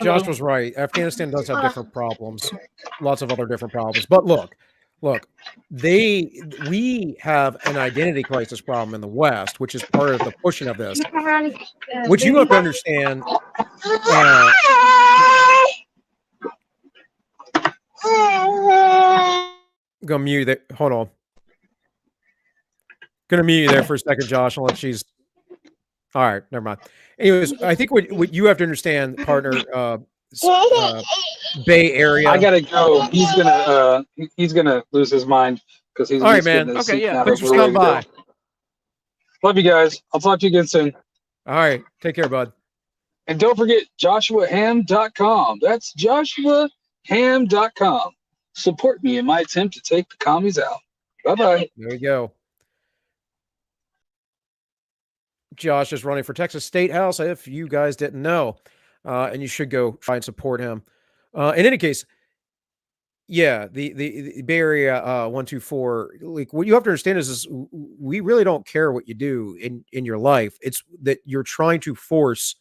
Josh was right. Afghanistan does have different problems, lots of other different problems. But look, we have an identity crisis problem in the West, which is part of the pushing of this. Which you have to understand. Go mute it. Hold on. Gonna mute you there for a second, Josh. Unless she's all right. Never mind. Anyways, I think what you have to understand, partner, Bay Area. I gotta go. He's gonna lose his mind because he's all right, man. Okay, yeah. Thanks for stopping by. Love you guys. I'll talk to you again soon. All right. Take care, bud. And don't forget JoshuaHam.com. That's JoshuaHam.com. Support me in my attempt to take the commies out. Bye-bye. There you go. Josh is running for Texas State House, if you guys didn't know. And you should go try and support him. In any case, yeah, the Bay Area 124, like what you have to understand is we really don't care what you do in your life. It's that you're trying to force,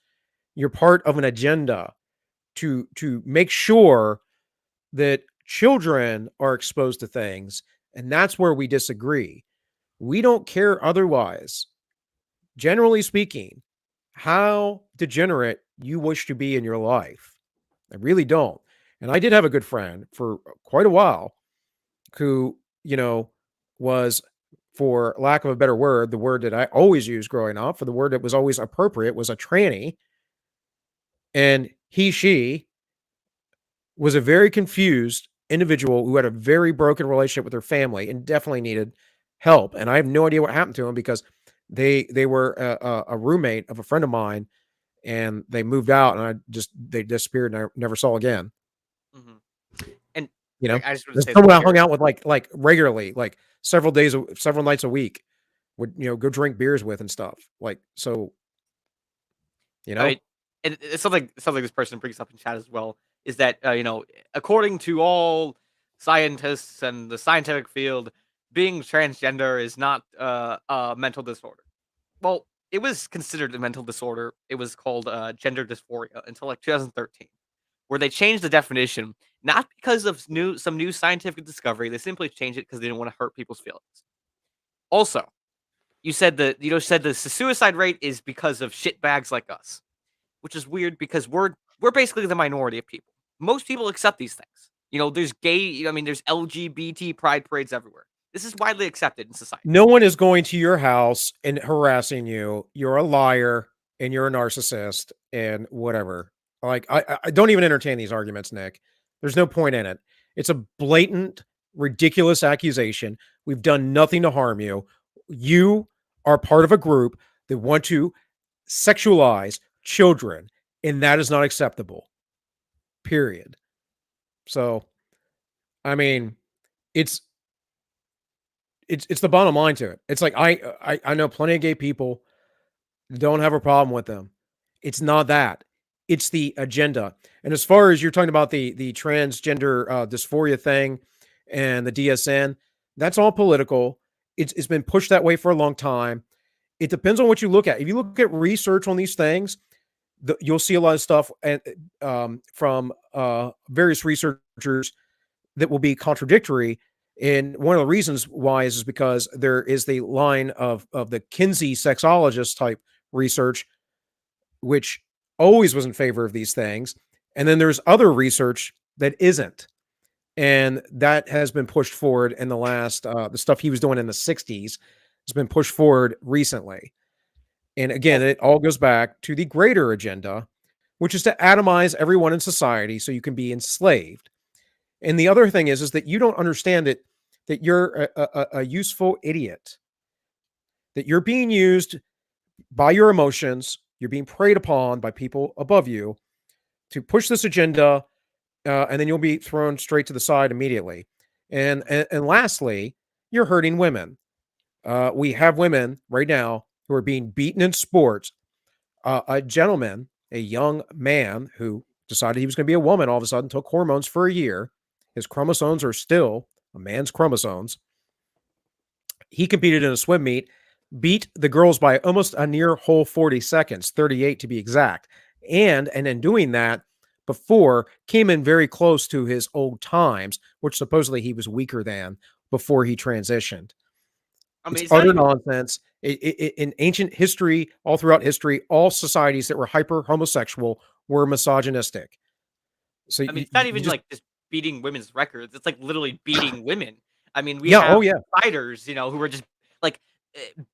you're part of an agenda to make sure that children are exposed to things, and that's where we disagree. We don't care otherwise. Generally speaking, how degenerate you wish to be in your life. I really don't. And I did have a good friend for quite a while who, was, for lack of a better word, the word that I always used growing up, for the word that was always appropriate, was a tranny. And she was a very confused individual who had a very broken relationship with her family and definitely needed help. And I have no idea what happened to him, because they were a roommate of a friend of mine, and they moved out, and they disappeared, and I never saw again. Mm-hmm. And I just want to there's say someone I something hung here. out with like regularly, like several nights a week, would go drink beers with and stuff. Like, so, I mean, and it's something this person brings up in chat as well, is that according to all scientists and the scientific field, being transgender is not a mental disorder. Well, it was considered a mental disorder. It was called gender dysphoria until like 2013, where they changed the definition, not because of some new scientific discovery. They simply changed it because they didn't want to hurt people's feelings. Also, you said the suicide rate is because of shitbags like us, which is weird because we're basically the minority of people. Most people accept these things. There's gay, there's LGBT pride parades everywhere. This is widely accepted in society. no one is going to your house and harassing you. You're a liar and you're a narcissist and whatever. Like, I don't even entertain these arguments, Nick. There's no point in it. It's a blatant, ridiculous accusation. We've done nothing to harm you. You are part of a group that want to sexualize children, and that is not acceptable. Period. So, I mean, it's the bottom line to it. It's like, I know plenty of gay people, don't have a problem with them. It's not that. It's the agenda. And as far as you're talking about the transgender dysphoria thing and the DSN, that's all political. It's been pushed that way for a long time. It depends on what you look at. If you look at research on these things, you'll see a lot of stuff from various researchers that will be contradictory. And one of the reasons why is because there is the line of the Kinsey sexologist type research, which always was in favor of these things. And then there's other research that isn't. And that has been pushed forward in the last, the stuff he was doing in the 60s has been pushed forward recently. And again, it all goes back to the greater agenda, which is to atomize everyone in society so you can be enslaved. And the other thing is that you don't understand that you're a useful idiot, that you're being used by your emotions, you're being preyed upon by people above you to push this agenda, and then you'll be thrown straight to the side immediately. And lastly, you're hurting women. We have women right now who are being beaten in sports. A gentleman, a young man who decided he was going to be a woman, all of a sudden took hormones for a year. His chromosomes are still a man's chromosomes. He competed in a swim meet, beat the girls by almost a near whole 40 seconds, 38 to be exact. And in doing that, before came in very close to his old times, which supposedly he was weaker than before he transitioned. It's utter nonsense. In ancient history, all throughout history, all societies that were hyper homosexual were misogynistic. So it's not even like just beating women's records. It's like literally beating women. We Yeah, have oh, yeah. fighters, who were just like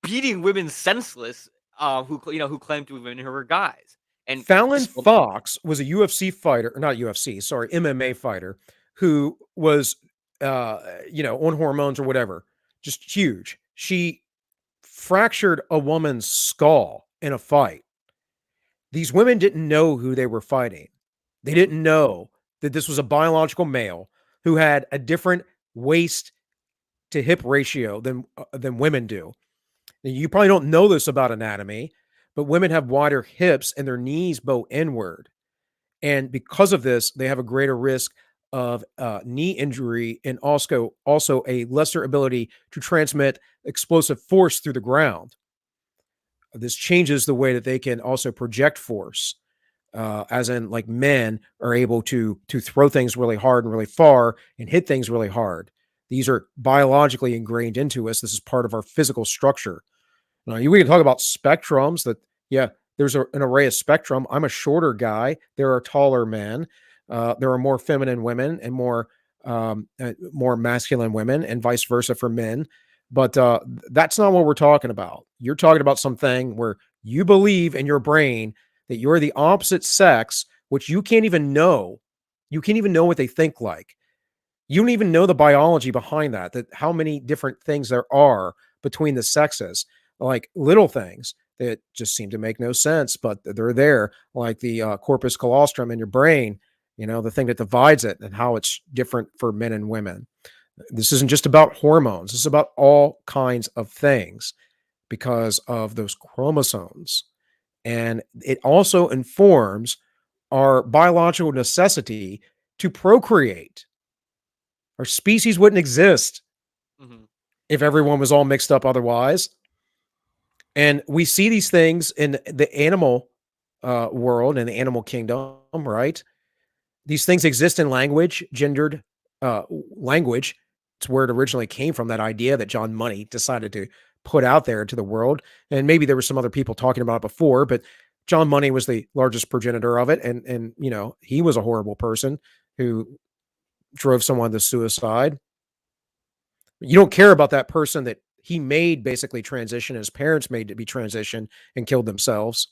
beating women senseless, who claim to have been who were guys. And Fallon Fox was a UFC fighter, or not UFC, sorry, MMA fighter, who was, on hormones or whatever, just huge. She fractured a woman's skull in a fight. These women didn't know who they were fighting. They didn't know that this was a biological male who had a different waist to hip ratio than women do. Now, you probably don't know this about anatomy, but women have wider hips and their knees bow inward. And because of this, they have a greater risk of knee injury and also a lesser ability to transmit explosive force through the ground. This changes the way that they can also project force, as in like men are able to throw things really hard and really far and hit things really hard. These are biologically ingrained into us. This is part of our physical structure. Now, we can talk about spectrums that, yeah, there's an array of spectrum. I'm a shorter guy. There are taller men. There are more feminine women and more masculine women, and vice versa for men. But that's not what we're talking about. You're talking about something where you believe in your brain that you're the opposite sex, which you can't even know. You can't even know what they think like. You don't even know the biology behind that how many different things there are between the sexes, like little things that just seem to make no sense, but they're there, like the corpus callosum in your brain, the thing that divides it and how it's different for men and women. This isn't just about hormones. This is about all kinds of things because of those chromosomes. And it also informs our biological necessity to procreate. Our species wouldn't exist if everyone was all mixed up otherwise. And we see these things in the animal world and the animal kingdom, right? These things exist in language, gendered language. It's where it originally came from, that idea that John Money decided to put out there into the world. And maybe there were some other people talking about it before, but John Money was the largest progenitor of it. And he was a horrible person who drove someone to suicide. You don't care about that person that he made basically transition, his parents made to be transition and killed themselves.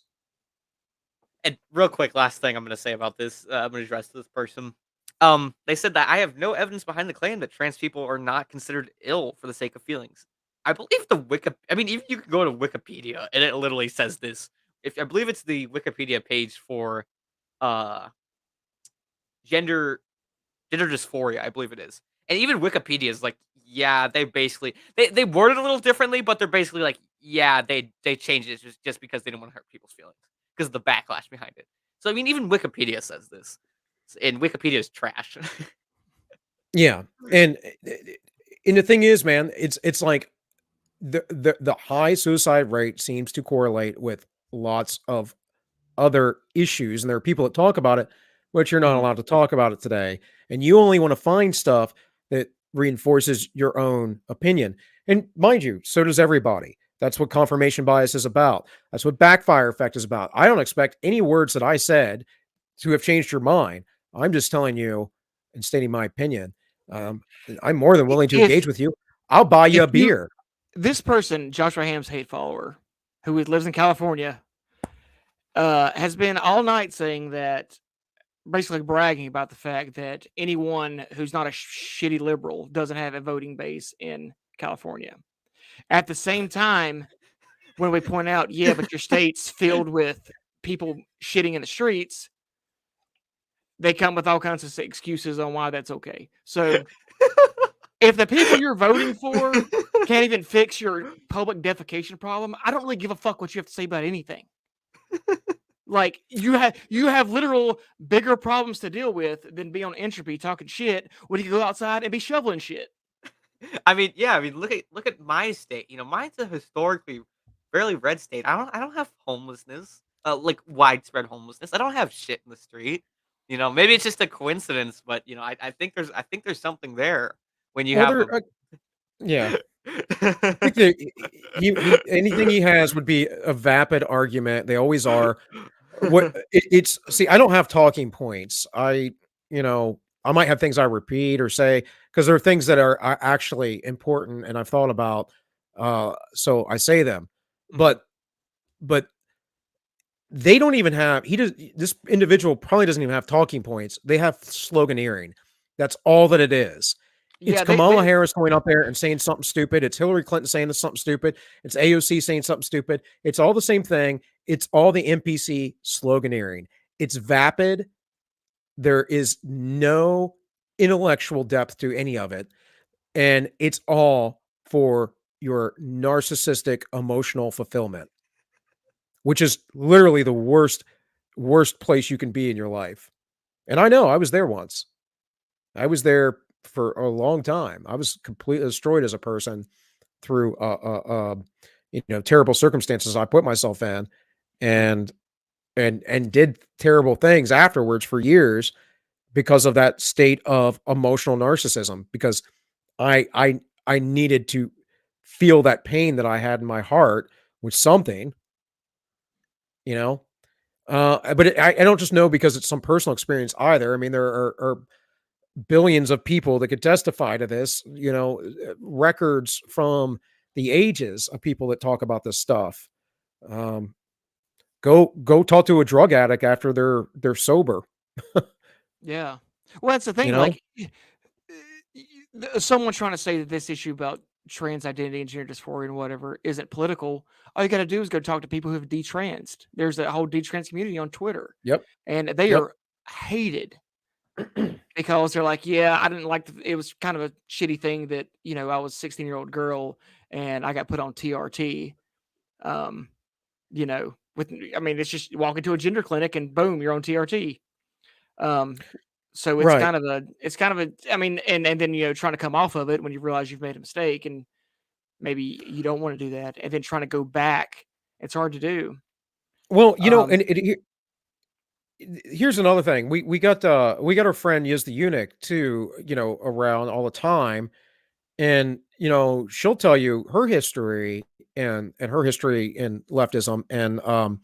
And real quick, last thing I'm going to say about this, I'm going to address this person. They said that I have no evidence behind the claim that trans people are not considered ill for the sake of feelings. I believe even you can go to Wikipedia and it literally says this. I believe it's the Wikipedia page for uh gender dysphoria, I believe it is. And even Wikipedia is like, yeah, they basically they word it a little differently, but they're basically like, yeah, they changed it just because they didn't want to hurt people's feelings because of the backlash behind it. So I mean, even Wikipedia says this, and Wikipedia is trash. Yeah, and the thing is, man, it's like the high suicide rate seems to correlate with lots of other issues, and there are people that talk about it, but you're not allowed to talk about it today. And you only want to find stuff that reinforces your own opinion. And mind you, so does everybody. That's what confirmation bias is about. That's what backfire effect is about. I don't expect any words that I said to have changed your mind. I'm just telling you and stating my opinion. I'm more than willing to engage with you. I'll buy you a beer. This person, Joshua Ham's hate follower, who lives in California, has been all night saying that, basically bragging about the fact that anyone who's not a shitty liberal doesn't have a voting base in California. At the same time, when we point out, yeah, but your state's filled with people shitting in the streets, they come with all kinds of excuses on why that's okay. So if the people you're voting for can't even fix your public defecation problem, I don't really give a fuck what you have to say about anything. Like you have literal bigger problems to deal with than be on Entropy talking shit when you go outside and be shoveling shit. I mean, yeah, look at my state. Mine's a historically fairly red state. I don't have homelessness, like widespread homelessness. I don't have shit in the street. Maybe it's just a coincidence, but I think there's something there when you have. Yeah. I think anything he has would be a vapid argument. They always are. See, I don't have talking points. I might have things I repeat or say because there are things that are actually important and I've thought about. So I say them, but they don't even have. This individual probably doesn't even have talking points. They have sloganeering. That's all that it is. It's Kamala Harris going up there and saying something stupid. It's Hillary Clinton saying something stupid. It's AOC saying something stupid. It's all the same thing. It's all the NPC sloganeering. It's vapid. There is no intellectual depth to any of it. And it's all for your narcissistic emotional fulfillment, which is literally the worst place you can be in your life. And I know I was there once. I was there for a long time. I was completely destroyed as a person through terrible circumstances I put myself in and did terrible things afterwards for years because of that state of emotional narcissism, because I needed to feel that pain that I had in my heart with something, you know. But I don't just know because it's some personal experience either. I mean, there are billions of people that could testify to this, you know, records from the ages of people that talk about this stuff. Go talk to a drug addict after they're sober. Yeah. Well, that's the thing. You know? Like, someone trying to say that this issue about trans identity and gender dysphoria and whatever isn't political. All you got to do is go talk to people who have detransed. There's a whole detrans community on Twitter. Yep. And they Yep. are hated because they're like, yeah, I didn't like it was kind of a shitty thing that, you know, I was a 16-year-old girl and I got put on TRT. You know, I mean, it's just walk into a gender clinic and boom, you're on TRT. So it's Right. kind of a, I mean, and then, you know, trying to come off of it when you realize you've made a mistake and maybe you don't want to do that. And then trying to go back, it's hard to do. Well, you know, and here's another thing. We got our friend Yiz the Eunuch too, you know, around all the time. And, you know, she'll tell you her history and her history in leftism. And if I'm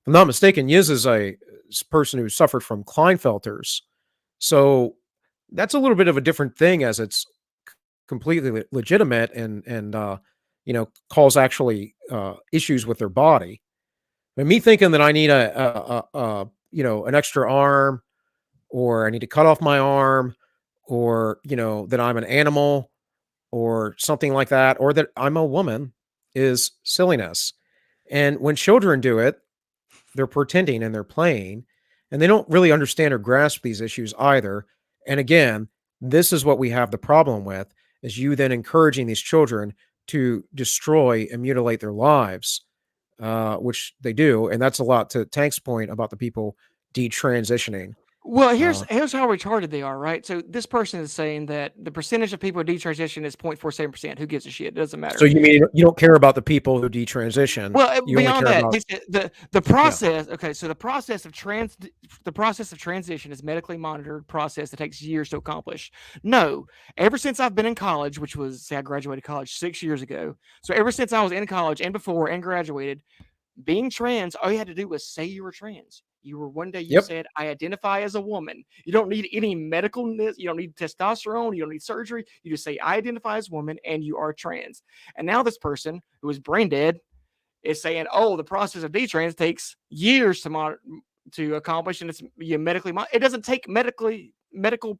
not mistaken, Yiz is a person who suffered from Klinefelters. So that's a little bit of a different thing, as it's completely legitimate and you know, cause actually issues with their body. And me thinking that I need a you know, an extra arm, or I need to cut off my arm, or, you know, that I'm an animal or something like that, or that I'm a woman, is silliness. And when children do it, they're pretending and they're playing, and they don't really understand or grasp these issues either. And again, this is what we have the problem with, is you then encouraging these children to destroy and mutilate their lives, which they do. And that's a lot to Tank's point about the people detransitioning. Well, here's how retarded they are, right? So this person is saying that the percentage of people who detransition is 0.47%. Who gives a shit? It doesn't matter. So you mean you don't care about the people who detransition? Well, you only beyond care that, about... the process. Yeah. Okay, so the process of transition is medically monitored process that takes years to accomplish. No, ever since I've been in college, which was, say, I graduated college 6 years ago. So ever since I was in college and before and graduated, being trans, all you had to do was say you were trans. You were one day you said, I identify as a woman. You don't need any medicalness. You don't need testosterone. You don't need surgery. You just say, I identify as a woman and you are trans. And now this person who is brain dead is saying, oh, the process of detrans takes years to accomplish. And it's medically, it doesn't take medical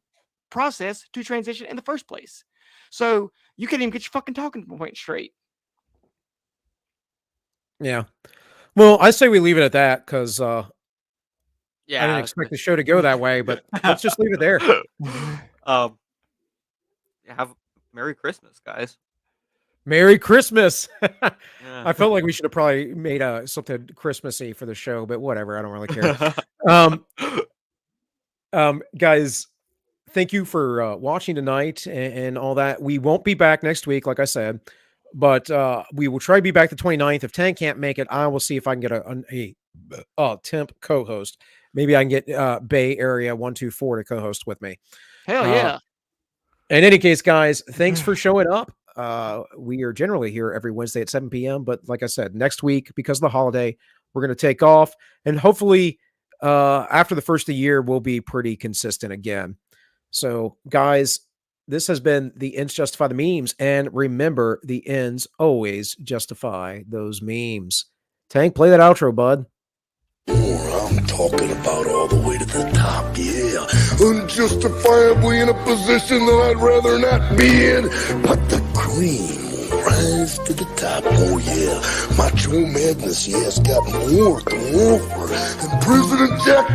process to transition in the first place. So you can't even get your fucking talking point straight. Yeah. Well, I say we leave it at that, because yeah, I didn't expect the show to go that way, but let's just leave it there. Have Merry Christmas, guys. Merry Christmas. I felt like we should have probably made something Christmassy for the show, but whatever. I don't really care. Guys, thank you for watching tonight and all that. We won't be back next week, like I said, but we will try to be back the 29th. If Tank can't make it, I will see if I can get a temp co-host. Maybe I can get Bay Area 124 to co-host with me. Hell yeah. In any case, guys, thanks for showing up. We are generally here every Wednesday at 7 p.m. But like I said, next week, because of the holiday, we're going to take off. And hopefully after the first of the year, we'll be pretty consistent again. So, guys, this has been The Ends Justify the Memes. And remember, the ends always justify those memes. Tank, play that outro, bud. I'm talking about all the way to the top, yeah. Unjustifiably in a position that I'd rather not be in. But the cream will rise to the top, oh yeah. Macho Madness, yeah, has got more to offer. And President Jack